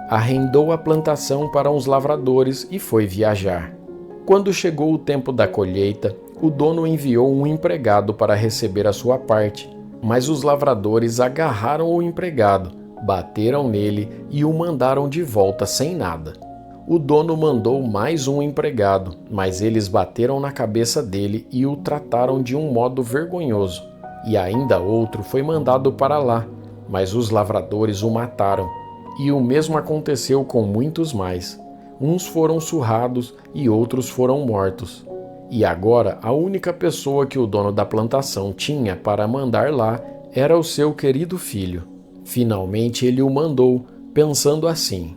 arrendou a plantação para uns lavradores e foi viajar. Quando chegou o tempo da colheita, o dono enviou um empregado para receber a sua parte, mas os lavradores agarraram o empregado, bateram nele e o mandaram de volta sem nada. O dono mandou mais um empregado, mas eles bateram na cabeça dele e o trataram de um modo vergonhoso. E ainda outro foi mandado para lá, mas os lavradores o mataram. E o mesmo aconteceu com muitos mais. Uns foram surrados e outros foram mortos. E agora a única pessoa que o dono da plantação tinha para mandar lá era o seu querido filho. Finalmente ele o mandou, pensando assim: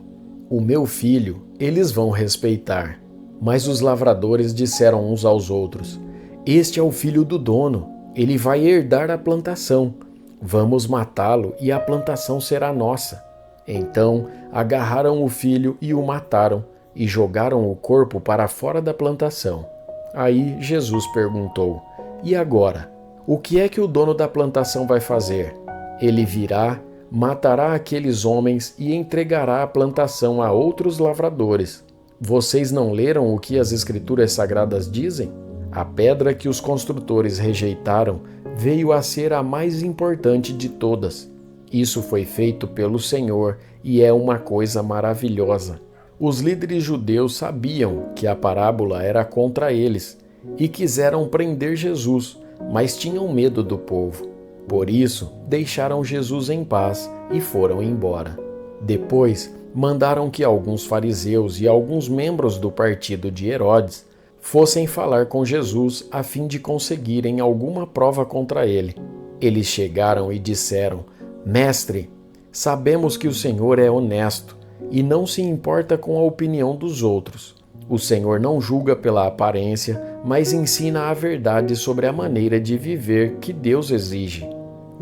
o meu filho eles vão respeitar. Mas os lavradores disseram uns aos outros: este é o filho do dono, ele vai herdar a plantação. Vamos matá-lo e a plantação será nossa. Então agarraram o filho e o mataram, e jogaram o corpo para fora da plantação. Aí Jesus perguntou: e agora? O que é que o dono da plantação vai fazer? Ele virá, matará aqueles homens e entregará a plantação a outros lavradores. Vocês não leram o que as Escrituras Sagradas dizem? A pedra que os construtores rejeitaram veio a ser a mais importante de todas. Isso foi feito pelo Senhor e é uma coisa maravilhosa. Os líderes judeus sabiam que a parábola era contra eles e quiseram prender Jesus, mas tinham medo do povo. Por isso, deixaram Jesus em paz e foram embora. Depois, mandaram que alguns fariseus e alguns membros do partido de Herodes fossem falar com Jesus a fim de conseguirem alguma prova contra ele. Eles chegaram e disseram: Mestre, sabemos que o Senhor é honesto e não se importa com a opinião dos outros. O Senhor não julga pela aparência, mas ensina a verdade sobre a maneira de viver que Deus exige.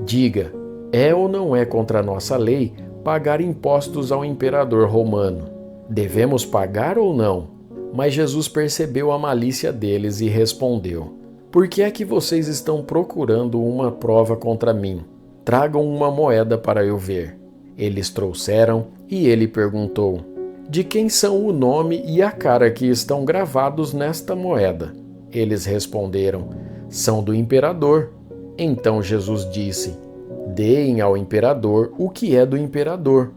Diga, é ou não é contra a nossa lei pagar impostos ao imperador romano? Devemos pagar ou não? Mas Jesus percebeu a malícia deles e respondeu: Por que é que vocês estão procurando uma prova contra mim? Tragam uma moeda para eu ver. Eles trouxeram e ele perguntou: De quem são o nome e a cara que estão gravados nesta moeda? Eles responderam: São do imperador. Então Jesus disse: Deem ao imperador o que é do imperador,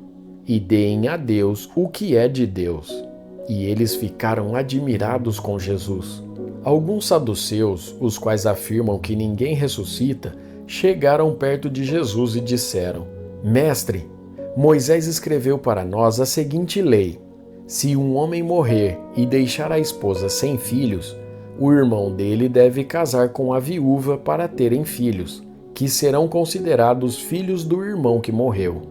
e deem a Deus o que é de Deus. E eles ficaram admirados com Jesus. Alguns saduceus, os quais afirmam que ninguém ressuscita, chegaram perto de Jesus e disseram: Mestre, Moisés escreveu para nós a seguinte lei: se um homem morrer e deixar a esposa sem filhos, o irmão dele deve casar com a viúva para terem filhos, que serão considerados filhos do irmão que morreu.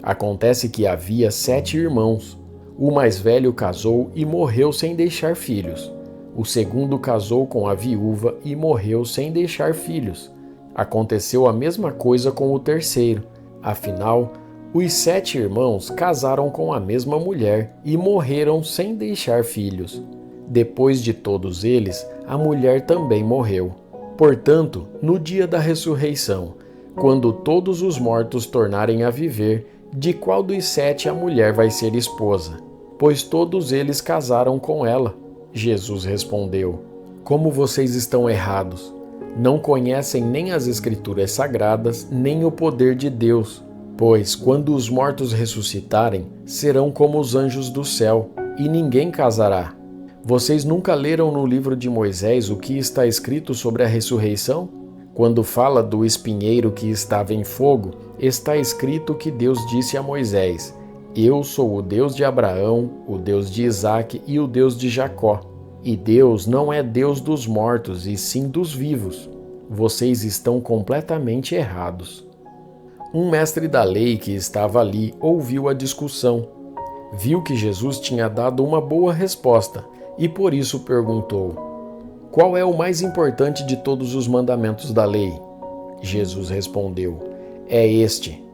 Acontece que havia 7 irmãos. O mais velho casou e morreu sem deixar filhos. O segundo casou com a viúva e morreu sem deixar filhos. Aconteceu a mesma coisa com o terceiro. Afinal, os 7 irmãos casaram com a mesma mulher e morreram sem deixar filhos. Depois de todos eles, a mulher também morreu. Portanto, no dia da ressurreição, quando todos os mortos tornarem a viver, de qual dos 7 a mulher vai ser esposa? Pois todos eles casaram com ela. Jesus respondeu: Como vocês estão errados! Não conhecem nem as Escrituras Sagradas, nem o poder de Deus. Pois, quando os mortos ressuscitarem, serão como os anjos do céu, e ninguém casará. Vocês nunca leram no livro de Moisés o que está escrito sobre a ressurreição? Quando fala do espinheiro que estava em fogo, está escrito que Deus disse a Moisés: Eu sou o Deus de Abraão, o Deus de Isaque e o Deus de Jacó. E Deus não é Deus dos mortos, e sim dos vivos. Vocês estão completamente errados. Um mestre da lei que estava ali ouviu a discussão. Viu que Jesus tinha dado uma boa resposta e por isso perguntou: Qual é o mais importante de todos os mandamentos da lei? Jesus respondeu: É este: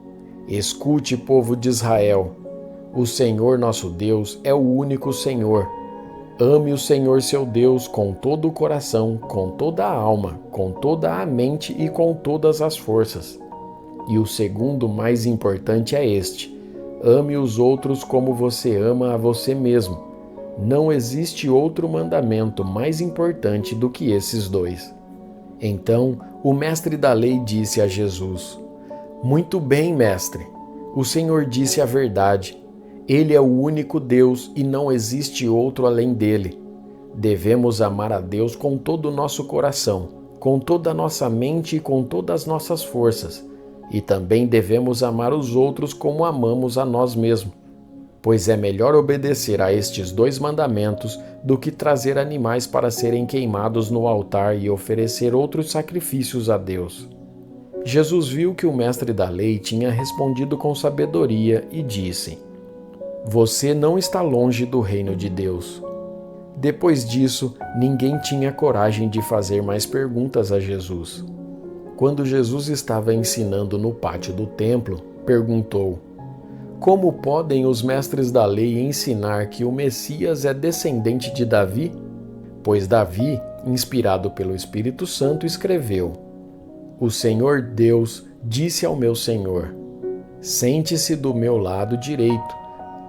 Escute, povo de Israel. O Senhor nosso Deus é o único Senhor. Ame o Senhor seu Deus com todo o coração, com toda a alma, com toda a mente e com todas as forças. E o segundo mais importante é este: ame os outros como você ama a você mesmo. Não existe outro mandamento mais importante do que esses 2. Então, o mestre da lei disse a Jesus: Muito bem, mestre. O Senhor disse a verdade. Ele é o único Deus e não existe outro além dele. Devemos amar a Deus com todo o nosso coração, com toda a nossa mente e com todas as nossas forças. E também devemos amar os outros como amamos a nós mesmos. Pois é melhor obedecer a estes 2 mandamentos do que trazer animais para serem queimados no altar e oferecer outros sacrifícios a Deus. Jesus viu que o mestre da lei tinha respondido com sabedoria e disse: Você não está longe do reino de Deus. Depois disso, ninguém tinha coragem de fazer mais perguntas a Jesus. Quando Jesus estava ensinando no pátio do templo, perguntou: Como podem os mestres da lei ensinar que o Messias é descendente de Davi? Pois Davi, inspirado pelo Espírito Santo, escreveu: O Senhor Deus disse ao meu Senhor: Sente-se do meu lado direito,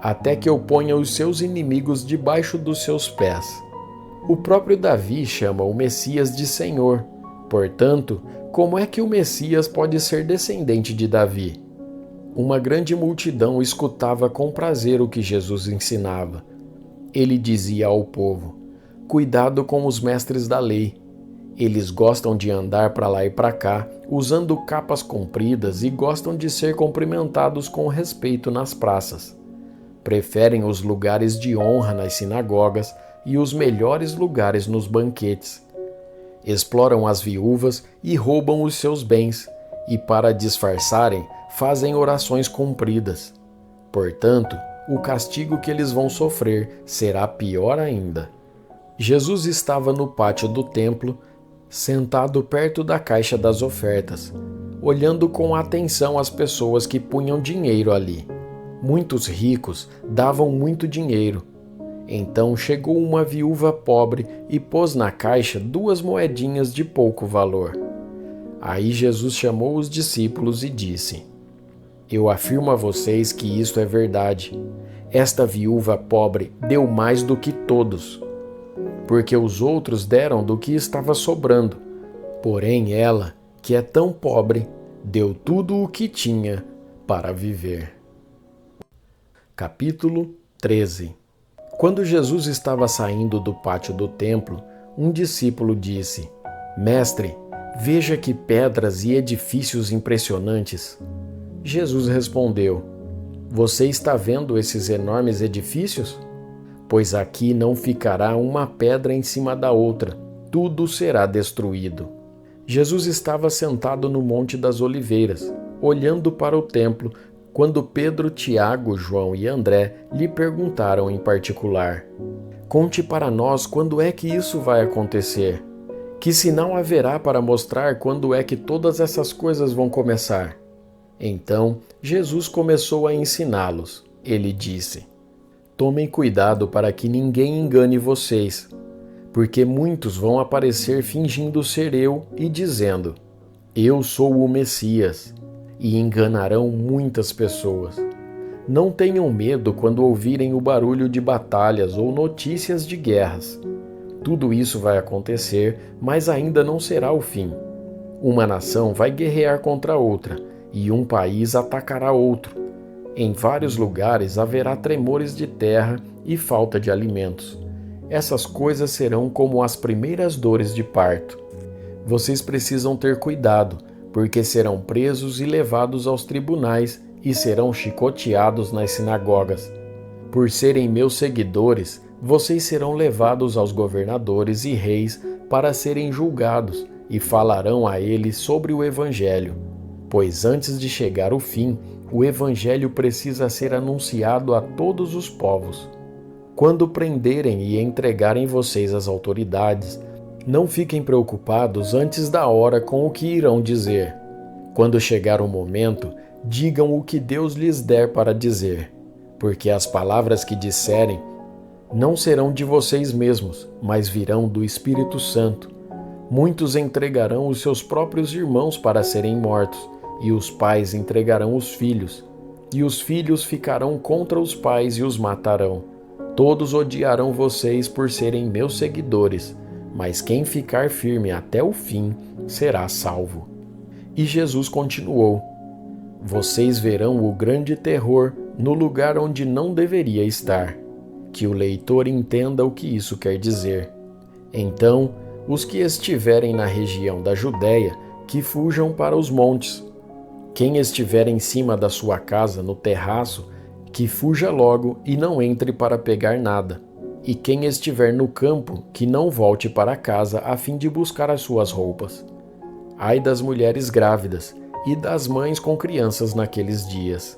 até que eu ponha os seus inimigos debaixo dos seus pés. O próprio Davi chama o Messias de Senhor. Portanto, como é que o Messias pode ser descendente de Davi? Uma grande multidão escutava com prazer o que Jesus ensinava. Ele dizia ao povo: cuidado com os mestres da lei. Eles gostam de andar para lá e para cá, usando capas compridas e gostam de ser cumprimentados com respeito nas praças. Preferem os lugares de honra nas sinagogas e os melhores lugares nos banquetes. Exploram as viúvas e roubam os seus bens, e para disfarçarem, fazem orações compridas. Portanto, o castigo que eles vão sofrer será pior ainda. Jesus estava no pátio do templo, sentado perto da caixa das ofertas, olhando com atenção as pessoas que punham dinheiro ali. Muitos ricos davam muito dinheiro. Então chegou uma viúva pobre e pôs na caixa 2 moedinhas de pouco valor. Aí Jesus chamou os discípulos e disse: eu afirmo a vocês que isto é verdade. Esta viúva pobre deu mais do que todos, porque os outros deram do que estava sobrando. Porém ela, que é tão pobre, deu tudo o que tinha para viver. Capítulo 13. Quando Jesus estava saindo do pátio do templo, um discípulo disse: Mestre, veja que pedras e edifícios impressionantes. Jesus respondeu: Você está vendo esses enormes edifícios? Pois aqui não ficará uma pedra em cima da outra, tudo será destruído. Jesus estava sentado no Monte das Oliveiras, olhando para o templo, quando Pedro, Tiago, João e André lhe perguntaram em particular: Conte para nós quando é que isso vai acontecer? Que sinal haverá para mostrar quando é que todas essas coisas vão começar? Então, Jesus começou a ensiná-los. Ele disse: Tomem cuidado para que ninguém engane vocês, porque muitos vão aparecer fingindo ser eu e dizendo: Eu sou o Messias, e enganarão muitas pessoas. Não tenham medo quando ouvirem o barulho de batalhas ou notícias de guerras. Tudo isso vai acontecer, mas ainda não será o fim. Uma nação vai guerrear contra outra, e um país atacará outro. Em vários lugares haverá tremores de terra e falta de alimentos. Essas coisas serão como as primeiras dores de parto. Vocês precisam ter cuidado, porque serão presos e levados aos tribunais e serão chicoteados nas sinagogas. Por serem meus seguidores, vocês serão levados aos governadores e reis para serem julgados e falarão a eles sobre o Evangelho. Pois antes de chegar o fim, o Evangelho precisa ser anunciado a todos os povos. Quando prenderem e entregarem vocês às autoridades, não fiquem preocupados antes da hora com o que irão dizer. Quando chegar o momento, digam o que Deus lhes der para dizer, porque as palavras que disserem não serão de vocês mesmos, mas virão do Espírito Santo. Muitos entregarão os seus próprios irmãos para serem mortos, e os pais entregarão os filhos, e os filhos ficarão contra os pais e os matarão. Todos odiarão vocês por serem meus seguidores, mas quem ficar firme até o fim será salvo. E Jesus continuou: Vocês verão o grande terror no lugar onde não deveria estar. Que o leitor entenda o que isso quer dizer. Então, os que estiverem na região da Judéia, que fujam para os montes. Quem estiver em cima da sua casa, no terraço, que fuja logo e não entre para pegar nada. E quem estiver no campo, que não volte para casa a fim de buscar as suas roupas. Ai das mulheres grávidas e das mães com crianças naqueles dias.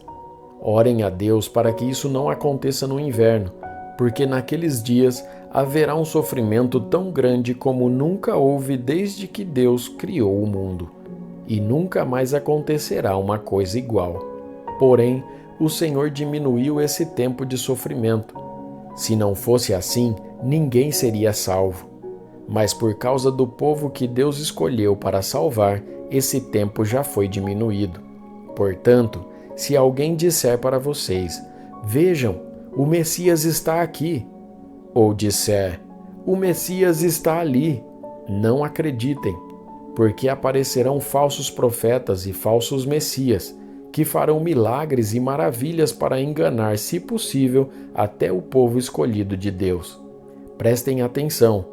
Orem a Deus para que isso não aconteça no inverno, porque naqueles dias haverá um sofrimento tão grande como nunca houve desde que Deus criou o mundo. E nunca mais acontecerá uma coisa igual. Porém, o Senhor diminuiu esse tempo de sofrimento. Se não fosse assim, ninguém seria salvo. Mas por causa do povo que Deus escolheu para salvar, esse tempo já foi diminuído. Portanto, se alguém disser para vocês: Vejam, o Messias está aqui, ou disser, o Messias está ali, não acreditem, porque aparecerão falsos profetas e falsos messias, que farão milagres e maravilhas para enganar, se possível, até o povo escolhido de Deus. Prestem atenção,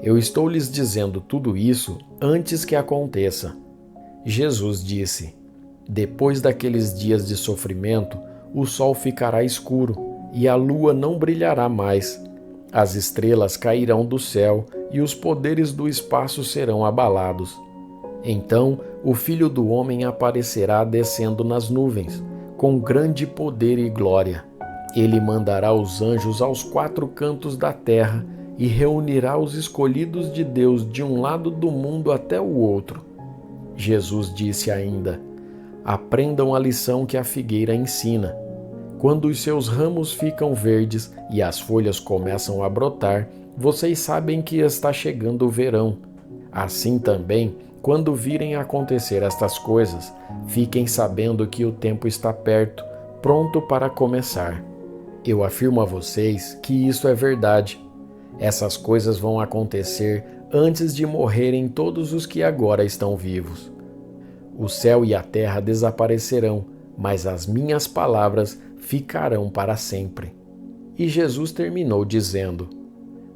eu estou lhes dizendo tudo isso antes que aconteça. Jesus disse: depois daqueles dias de sofrimento, o sol ficará escuro e a lua não brilhará mais. As estrelas cairão do céu e os poderes do espaço serão abalados. Então o Filho do Homem aparecerá descendo nas nuvens, com grande poder e glória. Ele mandará os anjos aos 4 cantos da terra e reunirá os escolhidos de Deus de um lado do mundo até o outro. Jesus disse ainda: aprendam a lição que a figueira ensina. Quando os seus ramos ficam verdes e as folhas começam a brotar, vocês sabem que está chegando o verão. Assim também, quando virem acontecer estas coisas, fiquem sabendo que o tempo está perto, pronto para começar. Eu afirmo a vocês que isso é verdade. Essas coisas vão acontecer antes de morrerem todos os que agora estão vivos. O céu e a terra desaparecerão, mas as minhas palavras ficarão para sempre. E Jesus terminou dizendo: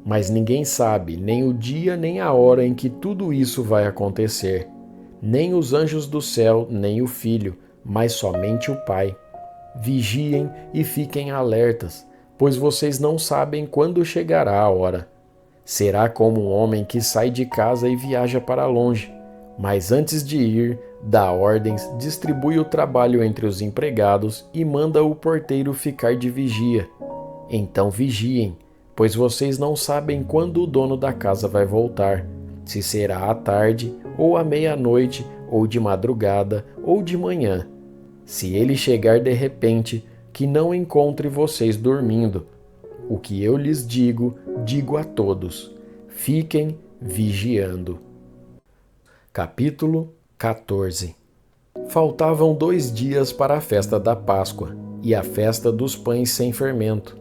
mas ninguém sabe nem o dia nem a hora em que tudo isso vai acontecer, nem os anjos do céu, nem o Filho, mas somente o Pai. Vigiem e fiquem alertas, pois vocês não sabem quando chegará a hora. Será como um homem que sai de casa e viaja para longe, mas antes de ir, dá ordens, distribui o trabalho entre os empregados e manda o porteiro ficar de vigia. Então vigiem, pois vocês não sabem quando o dono da casa vai voltar, se será à tarde, ou à meia-noite, ou de madrugada, ou de manhã. Se ele chegar de repente, que não encontre vocês dormindo. O que eu lhes digo, digo a todos: fiquem vigiando. Capítulo 14. Faltavam 2 dias para a festa da Páscoa e a festa dos pães sem fermento.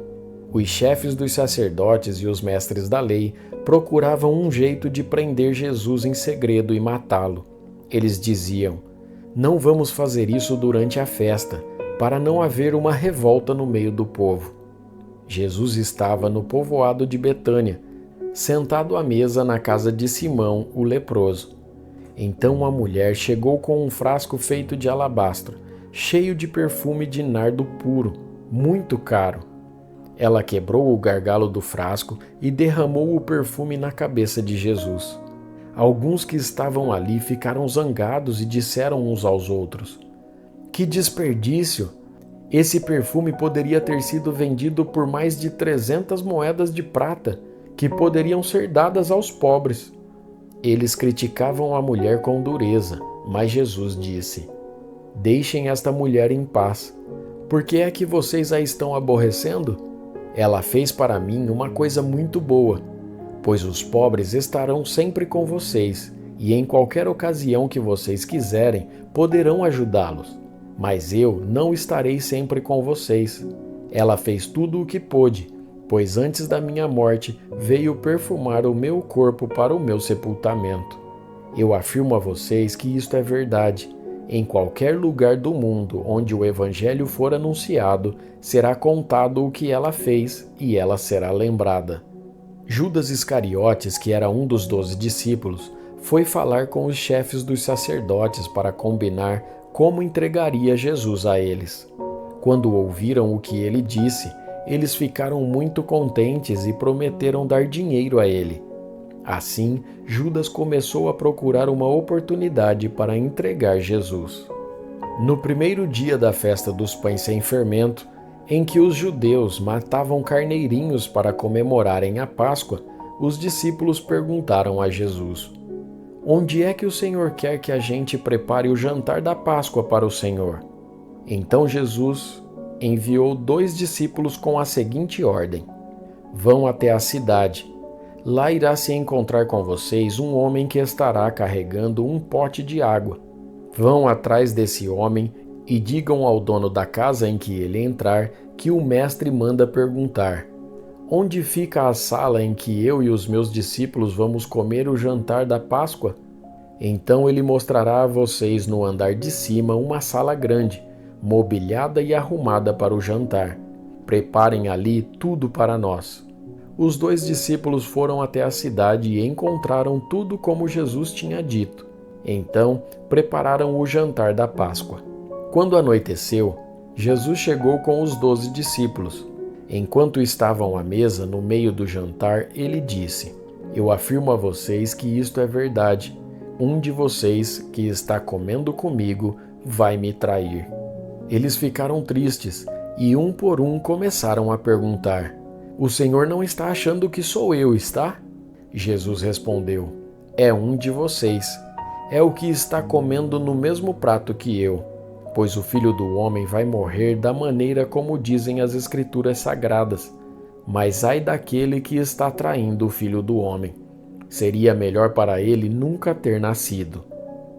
Os chefes dos sacerdotes e os mestres da lei procuravam um jeito de prender Jesus em segredo e matá-lo. Eles diziam: não vamos fazer isso durante a festa, para não haver uma revolta no meio do povo. Jesus estava no povoado de Betânia, sentado à mesa na casa de Simão, o leproso. Então uma mulher chegou com um frasco feito de alabastro, cheio de perfume de nardo puro, muito caro. Ela quebrou o gargalo do frasco e derramou o perfume na cabeça de Jesus. Alguns que estavam ali ficaram zangados e disseram uns aos outros: que desperdício! Esse perfume poderia ter sido vendido por mais de 300 moedas de prata, que poderiam ser dadas aos pobres. Eles criticavam a mulher com dureza, mas Jesus disse: deixem esta mulher em paz. Por que é que vocês a estão aborrecendo? Ela fez para mim uma coisa muito boa, pois os pobres estarão sempre com vocês, e em qualquer ocasião que vocês quiserem, poderão ajudá-los. Mas eu não estarei sempre com vocês. Ela fez tudo o que pôde, pois antes da minha morte veio perfumar o meu corpo para o meu sepultamento. Eu afirmo a vocês que isto é verdade. Em qualquer lugar do mundo onde o Evangelho for anunciado, será contado o que ela fez e ela será lembrada. Judas Iscariotes, que era um dos 12 discípulos, foi falar com os chefes dos sacerdotes para combinar como entregaria Jesus a eles. Quando ouviram o que ele disse, eles ficaram muito contentes e prometeram dar dinheiro a ele. Assim, Judas começou a procurar uma oportunidade para entregar Jesus. No primeiro dia da festa dos pães sem fermento, em que os judeus matavam carneirinhos para comemorarem a Páscoa, os discípulos perguntaram a Jesus: onde é que o Senhor quer que a gente prepare o jantar da Páscoa para o Senhor? Então Jesus enviou 2 discípulos com a seguinte ordem: vão até a cidade. Lá irá se encontrar com vocês um homem que estará carregando um pote de água. Vão atrás desse homem e digam ao dono da casa em que ele entrar que o mestre manda perguntar: onde fica a sala em que eu e os meus discípulos vamos comer o jantar da Páscoa? Então ele mostrará a vocês no andar de cima uma sala grande, mobiliada e arrumada para o jantar. Preparem ali tudo para nós. Os 2 discípulos foram até a cidade e encontraram tudo como Jesus tinha dito. Então prepararam o jantar da Páscoa. Quando anoiteceu, Jesus chegou com os 12 discípulos. Enquanto estavam à mesa no meio do jantar, ele disse: eu afirmo a vocês que isto é verdade. Um de vocês que está comendo comigo vai me trair. Eles ficaram tristes e um por um começaram a perguntar: o Senhor não está achando que sou eu, está? Jesus respondeu: é um de vocês. É o que está comendo no mesmo prato que eu. Pois o Filho do Homem vai morrer da maneira como dizem as Escrituras Sagradas. Mas ai daquele que está traindo o Filho do Homem. Seria melhor para ele nunca ter nascido.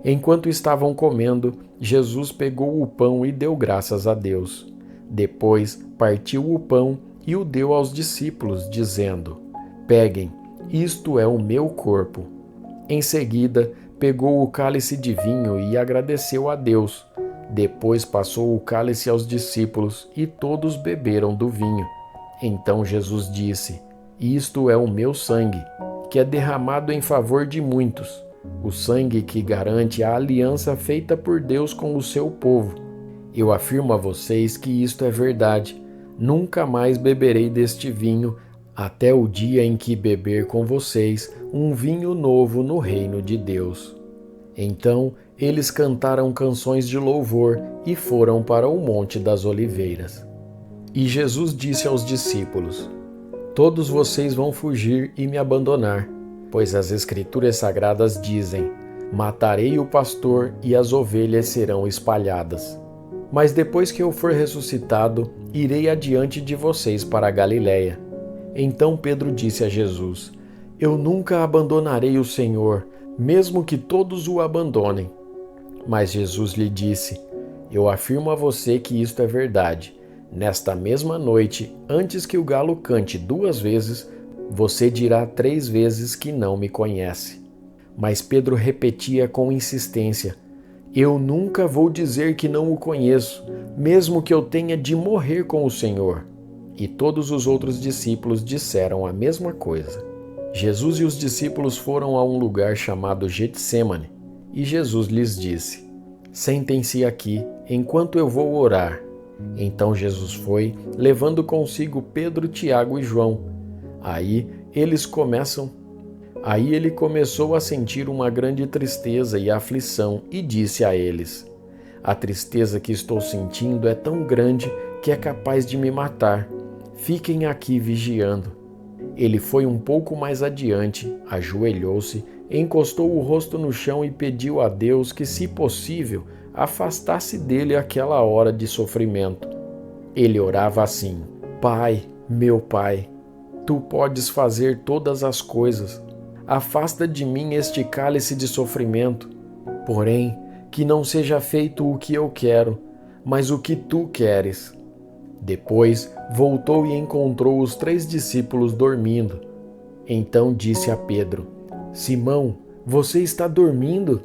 Enquanto estavam comendo, Jesus pegou o pão e deu graças a Deus. Depois partiu o pão e o deu aos discípulos, dizendo: peguem, isto é o meu corpo. Em seguida, pegou o cálice de vinho e agradeceu a Deus. Depois passou o cálice aos discípulos e todos beberam do vinho. Então Jesus disse: isto é o meu sangue, que é derramado em favor de muitos, o sangue que garante a aliança feita por Deus com o seu povo. Eu afirmo a vocês que isto é verdade. Nunca mais beberei deste vinho, até o dia em que beber com vocês um vinho novo no reino de Deus. Então eles cantaram canções de louvor e foram para o Monte das Oliveiras. E Jesus disse aos discípulos: todos vocês vão fugir e me abandonar, pois as Escrituras Sagradas dizem: matarei o pastor e as ovelhas serão espalhadas. Mas depois que eu for ressuscitado, irei adiante de vocês para a Galiléia. Então Pedro disse a Jesus: eu nunca abandonarei o Senhor, mesmo que todos o abandonem. Mas Jesus lhe disse: eu afirmo a você que isto é verdade. Nesta mesma noite, antes que o galo cante 2 vezes, você dirá 3 vezes que não me conhece. Mas Pedro repetia com insistência: eu nunca vou dizer que não o conheço, mesmo que eu tenha de morrer com o Senhor. E todos os outros discípulos disseram a mesma coisa. Jesus e os discípulos foram a um lugar chamado Getsêmani, e Jesus lhes disse: sentem-se aqui, enquanto eu vou orar. Então Jesus foi, levando consigo Pedro, Tiago e João. Aí ele começou a sentir uma grande tristeza e aflição e disse a eles: a tristeza que estou sentindo é tão grande que é capaz de me matar. Fiquem aqui vigiando. Ele foi um pouco mais adiante, ajoelhou-se, encostou o rosto no chão e pediu a Deus que, se possível, afastasse dele aquela hora de sofrimento. Ele orava assim: Pai, meu Pai, Tu podes fazer todas as coisas. Afasta de mim este cálice de sofrimento. Porém, que não seja feito o que eu quero, mas o que Tu queres. Depois voltou e encontrou os 3 discípulos dormindo. Então disse a Pedro: Simão, você está dormindo?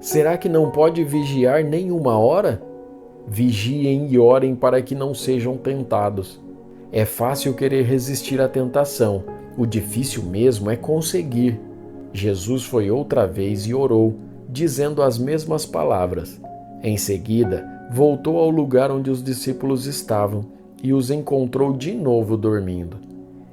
Será que não pode vigiar nem 1 hora? Vigiem e orem para que não sejam tentados. É fácil querer resistir à tentação, o difícil mesmo é conseguir. Jesus foi outra vez e orou, dizendo as mesmas palavras. Em seguida, voltou ao lugar onde os discípulos estavam e os encontrou de novo dormindo.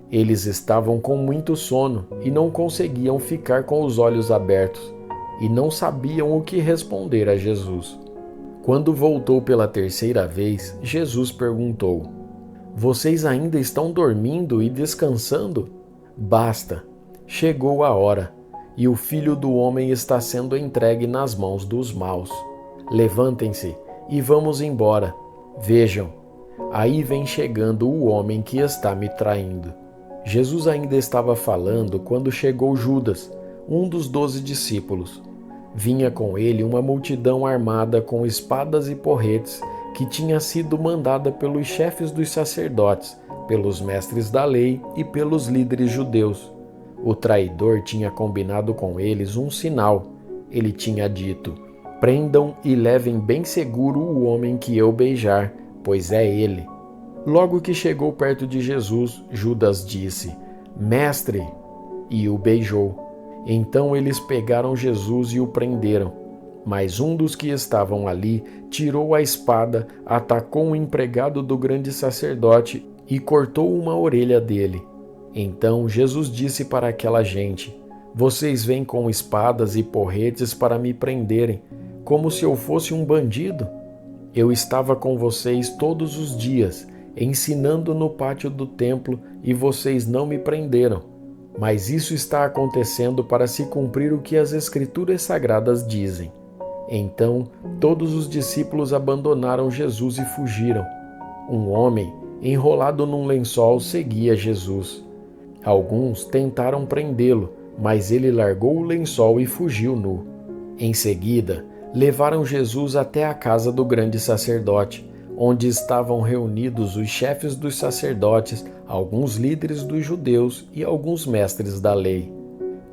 Eles estavam com muito sono e não conseguiam ficar com os olhos abertos, e não sabiam o que responder a Jesus. Quando voltou pela 3ª vez, Jesus perguntou: Vocês ainda estão dormindo e descansando? Basta! Chegou a hora, e o Filho do Homem está sendo entregue nas mãos dos maus. Levantem-se e vamos embora. Vejam, aí vem chegando o homem que está me traindo. Jesus ainda estava falando quando chegou Judas, um dos 12 discípulos. Vinha com ele uma multidão armada com espadas e porretes que tinha sido mandada pelos chefes dos sacerdotes, pelos mestres da lei e pelos líderes judeus. O traidor tinha combinado com eles um sinal. Ele tinha dito: prendam e levem bem seguro o homem que eu beijar, pois é ele. Logo que chegou perto de Jesus, Judas disse: Mestre! E o beijou. Então eles pegaram Jesus e o prenderam. Mas um dos que estavam ali tirou a espada, atacou um empregado do grande sacerdote e cortou uma orelha dele. Então Jesus disse para aquela gente: Vocês vêm com espadas e porretes para me prenderem, como se eu fosse um bandido? Eu estava com vocês todos os dias, ensinando no pátio do templo, e vocês não me prenderam. Mas isso está acontecendo para se cumprir o que as Escrituras Sagradas dizem. Então, todos os discípulos abandonaram Jesus e fugiram. Um homem, enrolado num lençol, seguia Jesus. Alguns tentaram prendê-lo, mas ele largou o lençol e fugiu nu. Em seguida, levaram Jesus até a casa do grande sacerdote, onde estavam reunidos os chefes dos sacerdotes, alguns líderes dos judeus e alguns mestres da lei.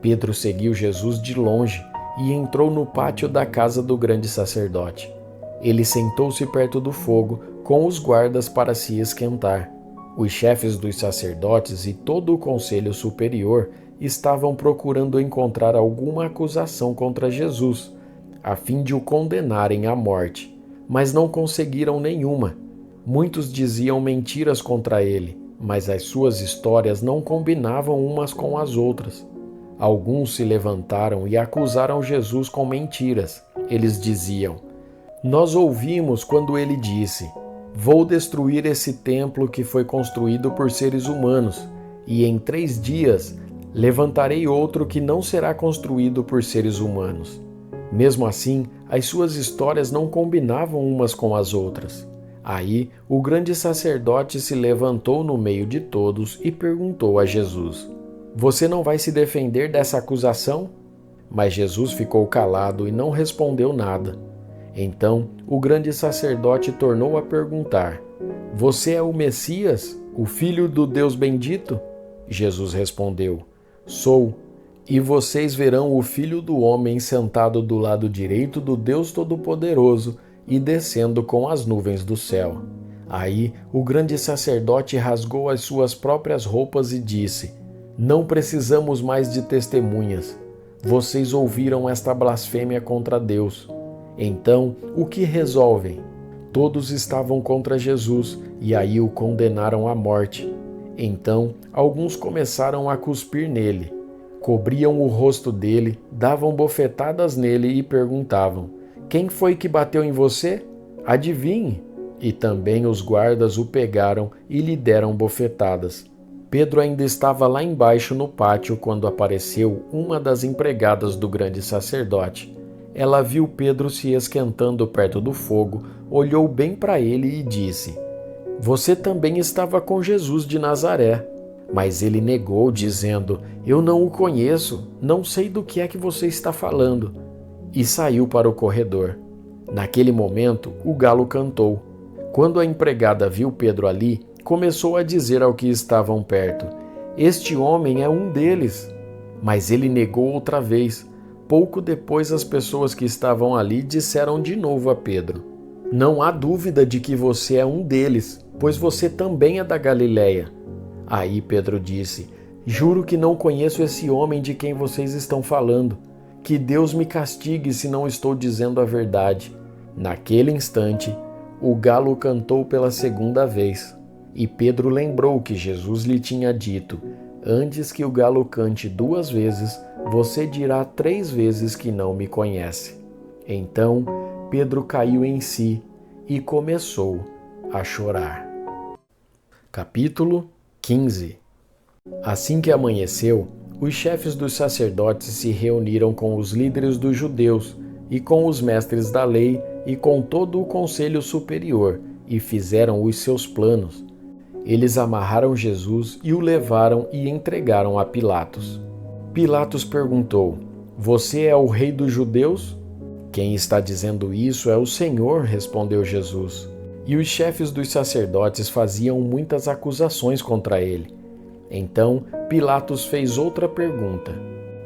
Pedro seguiu Jesus de longe e entrou no pátio da casa do grande sacerdote. Ele sentou-se perto do fogo, com os guardas para se esquentar. Os chefes dos sacerdotes e todo o conselho superior estavam procurando encontrar alguma acusação contra Jesus, a fim de o condenarem à morte, mas não conseguiram nenhuma. Muitos diziam mentiras contra ele, mas as suas histórias não combinavam umas com as outras. Alguns se levantaram e acusaram Jesus com mentiras. Eles diziam: Nós ouvimos quando ele disse: Vou destruir esse templo que foi construído por seres humanos, e em 3 dias levantarei outro que não será construído por seres humanos. Mesmo assim, as suas histórias não combinavam umas com as outras. Aí, o grande sacerdote se levantou no meio de todos e perguntou a Jesus: Você não vai se defender dessa acusação? Mas Jesus ficou calado e não respondeu nada. Então, o grande sacerdote tornou a perguntar: Você é o Messias, o Filho do Deus bendito? Jesus respondeu: Sou, e vocês verão o Filho do Homem sentado do lado direito do Deus Todo-Poderoso e descendo com as nuvens do céu. Aí, o grande sacerdote rasgou as suas próprias roupas e disse: Não precisamos mais de testemunhas. Vocês ouviram esta blasfêmia contra Deus. Então, o que resolvem? Todos estavam contra Jesus e aí o condenaram à morte. Então, alguns começaram a cuspir nele, cobriam o rosto dele, davam bofetadas nele e perguntavam: Quem foi que bateu em você? Adivinhe! E também os guardas o pegaram e lhe deram bofetadas. Pedro ainda estava lá embaixo no pátio quando apareceu uma das empregadas do grande sacerdote. Ela viu Pedro se esquentando perto do fogo, olhou bem para ele e disse: Você também estava com Jesus de Nazaré. Mas ele negou, dizendo: Eu não o conheço, não sei do que é que você está falando. E saiu para o corredor. Naquele momento, o galo cantou. Quando a empregada viu Pedro ali, começou a dizer ao que estavam perto: Este homem é um deles. Mas ele negou outra vez. Pouco depois, as pessoas que estavam ali disseram de novo a Pedro: Não há dúvida de que você é um deles, pois você também é da Galileia. Aí Pedro disse: Juro que não conheço esse homem de quem vocês estão falando. Que Deus me castigue se não estou dizendo a verdade. Naquele instante, o galo cantou pela segunda vez. E Pedro lembrou que Jesus lhe tinha dito: Antes que o galo cante 2 vezes, você dirá 3 vezes que não me conhece. Então Pedro caiu em si e começou a chorar. Capítulo 15. Assim que amanheceu, os chefes dos sacerdotes se reuniram com os líderes dos judeus e com os mestres da lei e com todo o conselho superior e fizeram os seus planos. Eles amarraram Jesus e o levaram e entregaram a Pilatos. Pilatos perguntou: Você é o rei dos judeus? Quem está dizendo isso é o Senhor, respondeu Jesus. e os chefes dos sacerdotes faziam muitas acusações contra ele. Então Pilatos fez outra pergunta: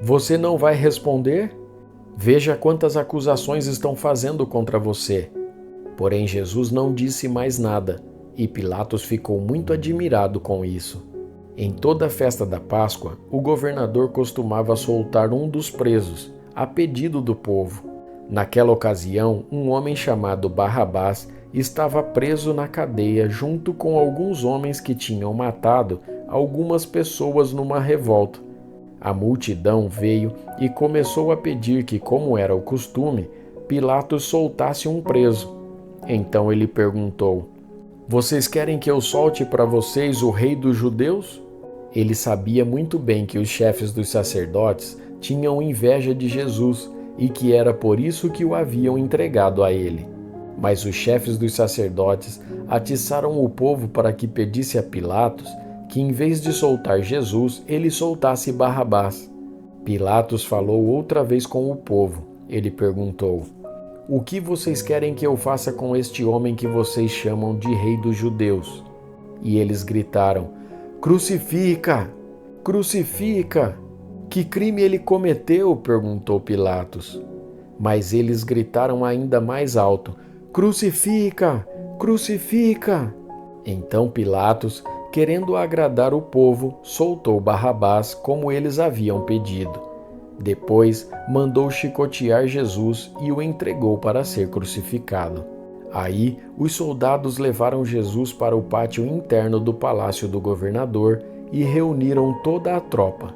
Você não vai responder? Veja quantas acusações estão fazendo contra você. Porém Jesus não disse mais nada, e Pilatos ficou muito admirado com isso. Em toda a festa da Páscoa, o governador costumava soltar um dos presos, a pedido do povo. Naquela ocasião, um homem chamado Barrabás estava preso na cadeia junto com alguns homens que tinham matado algumas pessoas numa revolta. A multidão veio e começou a pedir que, como era o costume, Pilatos soltasse um preso. Então ele perguntou: Vocês querem que eu solte para vocês o rei dos judeus? Ele sabia muito bem que os chefes dos sacerdotes tinham inveja de Jesus e que era por isso que o haviam entregado a ele. Mas os chefes dos sacerdotes atiçaram o povo para que pedisse a Pilatos que, em vez de soltar Jesus, ele soltasse Barrabás. Pilatos falou outra vez com o povo. Ele perguntou: O que vocês querem que eu faça com este homem que vocês chamam de rei dos judeus? E eles gritaram: Crucifica! Crucifica! Que crime ele cometeu? Perguntou Pilatos. Mas eles gritaram ainda mais alto: Crucifica! Crucifica! Então Pilatos, querendo agradar o povo, soltou Barrabás como eles haviam pedido. Depois mandou chicotear Jesus e o entregou para ser crucificado. Aí os soldados levaram Jesus para o pátio interno do palácio do governador e reuniram toda a tropa.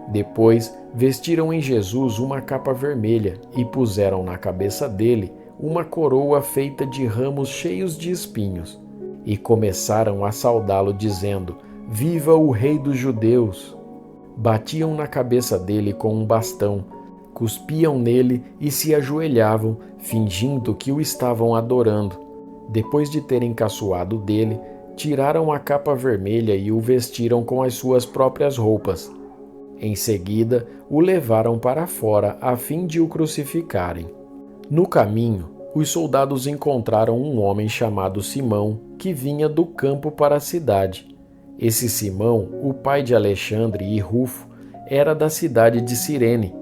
Depois vestiram em Jesus uma capa vermelha e puseram na cabeça dele uma coroa feita de ramos cheios de espinhos. E começaram a saudá-lo dizendo: Viva o rei dos judeus! Batiam na cabeça dele com um bastão, cuspiam nele e se ajoelhavam, fingindo que o estavam adorando. Depois de terem caçoado dele, tiraram a capa vermelha e o vestiram com as suas próprias roupas. Em seguida, o levaram para fora a fim de o crucificarem. No caminho, os soldados encontraram um homem chamado Simão, que vinha do campo para a cidade. Esse Simão, o pai de Alexandre e Rufo, era da cidade de Cirene.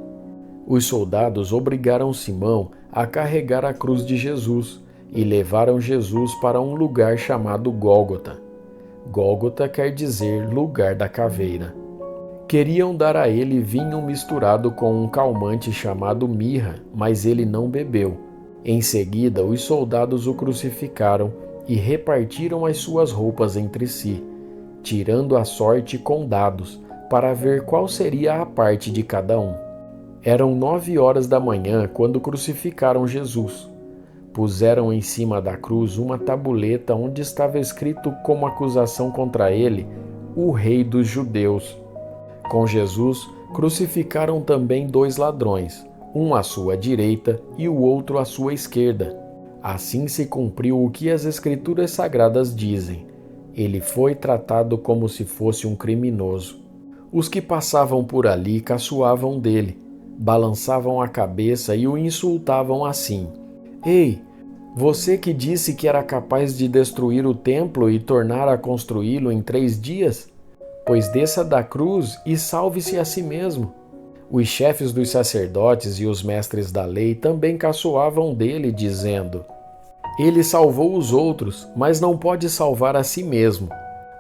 Os soldados obrigaram Simão a carregar a cruz de Jesus e levaram Jesus para um lugar chamado Gólgota. Gólgota quer dizer lugar da caveira. Queriam dar a ele vinho misturado com um calmante chamado mirra, mas ele não bebeu. Em seguida, os soldados o crucificaram e repartiram as suas roupas entre si, tirando a sorte com dados, para ver qual seria a parte de cada um. Eram 9 horas da manhã quando crucificaram Jesus. Puseram em cima da cruz uma tabuleta onde estava escrito como acusação contra ele: o rei dos judeus. Com Jesus, crucificaram também 2 ladrões, um à sua direita e o outro à sua esquerda. Assim se cumpriu o que as Escrituras Sagradas dizem: ele foi tratado como se fosse um criminoso. Os que passavam por ali caçoavam dele, balançavam a cabeça e o insultavam assim: Ei, você que disse que era capaz de destruir o templo e tornar a construí-lo em 3 dias? Pois desça da cruz e salve-se a si mesmo. Os chefes dos sacerdotes e os mestres da lei também caçoavam dele, dizendo: Ele salvou os outros, mas não pode salvar a si mesmo.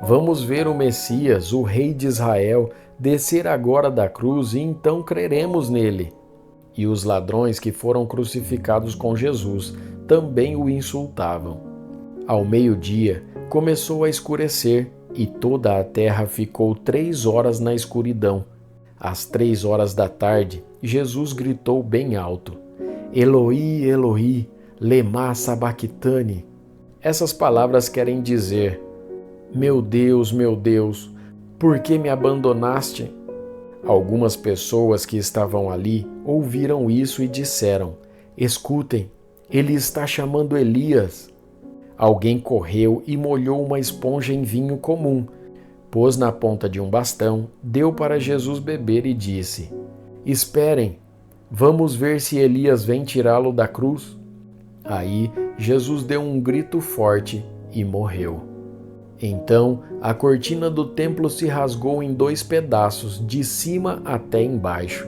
Vamos ver o Messias, o rei de Israel, descer agora da cruz e então creremos nele. E os ladrões que foram crucificados com Jesus também o insultavam. Ao meio-dia, começou a escurecer e toda a terra ficou 3 horas na escuridão. Às 3 horas da tarde, Jesus gritou bem alto: Eloi, Eloi, lema sabachthani. Essas palavras querem dizer: meu Deus, por que me abandonaste? Algumas pessoas que estavam ali ouviram isso e disseram: Escutem, ele está chamando Elias. Alguém correu e molhou uma esponja em vinho comum, pôs na ponta de um bastão, deu para Jesus beber e disse: Esperem, vamos ver se Elias vem tirá-lo da cruz. Aí Jesus deu um grito forte e morreu. Então a cortina do templo se rasgou em 2 pedaços, de cima até embaixo.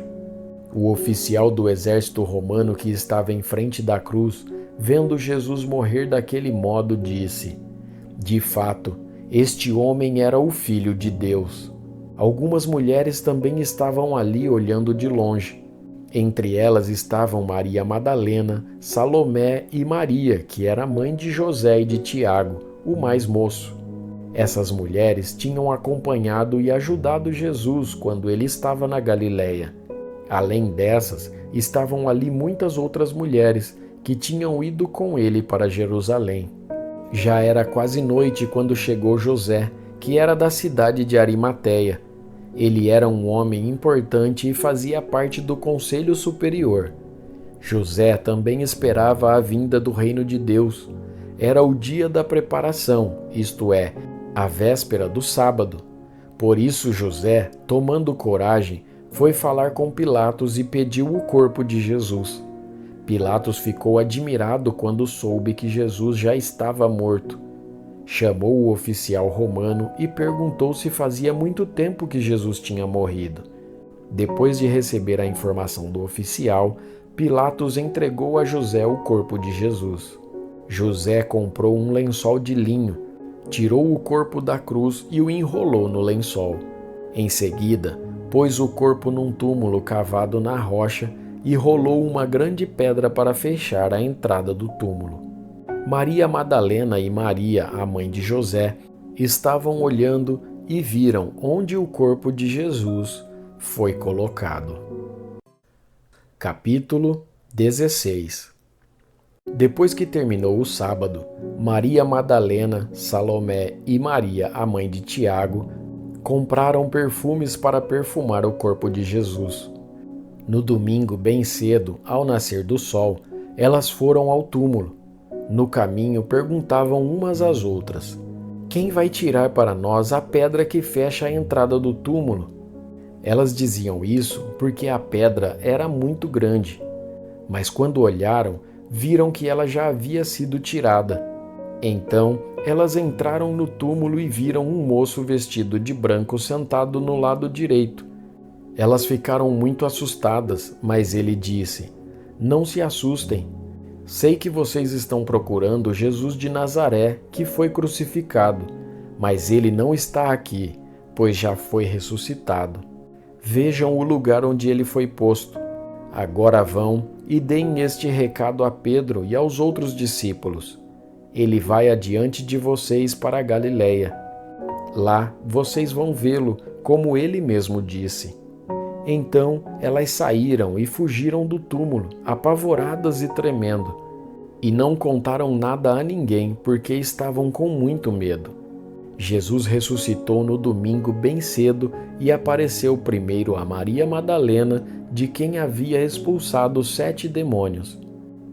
O oficial do exército romano que estava em frente da cruz, vendo Jesus morrer daquele modo, disse: "De fato, este homem era o Filho de Deus." Algumas mulheres também estavam ali olhando de longe. Entre elas estavam Maria Madalena, Salomé e Maria, que era mãe de José e de Tiago, o mais moço. Essas mulheres tinham acompanhado e ajudado Jesus quando ele estava na Galileia. Além dessas, estavam ali muitas outras mulheres que tinham ido com ele para Jerusalém. Já era quase noite quando chegou José, que era da cidade de Arimateia. Ele era um homem importante e fazia parte do conselho superior. José também esperava a vinda do reino de Deus. Era o dia da preparação, isto é, a véspera do sábado. Por isso José, tomando coragem, foi falar com Pilatos e pediu o corpo de Jesus. Pilatos ficou admirado quando soube que Jesus já estava morto. Chamou o oficial romano e perguntou se fazia muito tempo que Jesus tinha morrido. Depois de receber a informação do oficial, Pilatos entregou a José o corpo de Jesus. José comprou um lençol de linho, tirou o corpo da cruz e o enrolou no lençol. Em seguida, pôs o corpo num túmulo cavado na rocha e rolou uma grande pedra para fechar a entrada do túmulo. Maria Madalena e Maria, a mãe de José, estavam olhando e viram onde o corpo de Jesus foi colocado. Capítulo 16. Depois que terminou o sábado, Maria Madalena, Salomé e Maria, a mãe de Tiago, compraram perfumes para perfumar o corpo de Jesus. No domingo, bem cedo, ao nascer do sol, elas foram ao túmulo. No caminho, perguntavam umas às outras: "Quem vai tirar para nós a pedra que fecha a entrada do túmulo?" Elas diziam isso porque a pedra era muito grande. Mas quando olharam, viram que ela já havia sido tirada. Então, elas entraram no túmulo e viram um moço vestido de branco sentado no lado direito. Elas ficaram muito assustadas, mas ele disse: "Não se assustem. Sei que vocês estão procurando Jesus de Nazaré, que foi crucificado, mas ele não está aqui, pois já foi ressuscitado. Vejam o lugar onde ele foi posto. Agora vão e deem este recado a Pedro e aos outros discípulos. Ele vai adiante de vocês para a Galileia. Lá vocês vão vê-lo, como ele mesmo disse." Então elas saíram e fugiram do túmulo, apavoradas e tremendo, e não contaram nada a ninguém, porque estavam com muito medo. Jesus ressuscitou no domingo bem cedo e apareceu primeiro a Maria Madalena, de quem havia expulsado 7 demônios.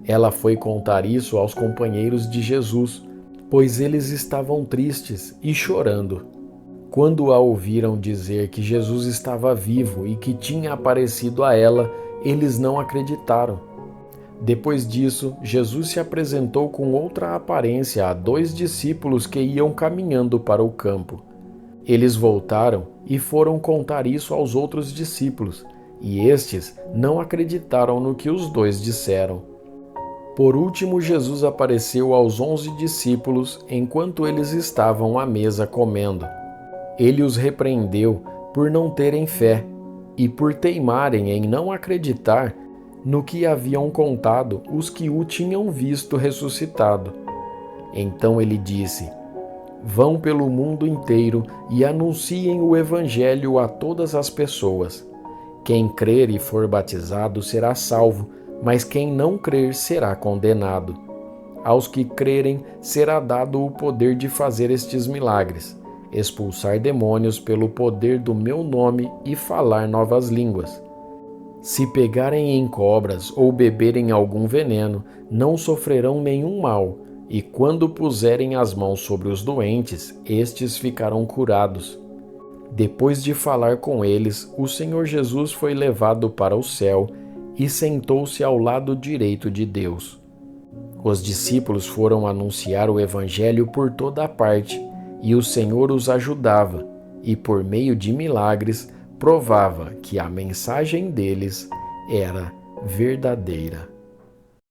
Ela foi contar isso aos companheiros de Jesus, pois eles estavam tristes e chorando. Quando a ouviram dizer que Jesus estava vivo e que tinha aparecido a ela, eles não acreditaram. Depois disso, Jesus se apresentou com outra aparência a 2 discípulos que iam caminhando para o campo. Eles voltaram e foram contar isso aos outros discípulos, e estes não acreditaram no que os 2 disseram. Por último, Jesus apareceu aos 11 discípulos enquanto eles estavam à mesa comendo. Ele os repreendeu por não terem fé e por teimarem em não acreditar no que haviam contado os que o tinham visto ressuscitado. Então ele disse: "Vão pelo mundo inteiro e anunciem o Evangelho a todas as pessoas. Quem crer e for batizado será salvo, mas quem não crer será condenado. Aos que crerem será dado o poder de fazer estes milagres: expulsar demônios pelo poder do meu nome e falar novas línguas. Se pegarem em cobras ou beberem algum veneno, não sofrerão nenhum mal, e quando puserem as mãos sobre os doentes, estes ficarão curados." Depois de falar com eles, o Senhor Jesus foi levado para o céu e sentou-se ao lado direito de Deus. Os discípulos foram anunciar o Evangelho por toda a parte, e o Senhor os ajudava, e por meio de milagres provava que a mensagem deles era verdadeira.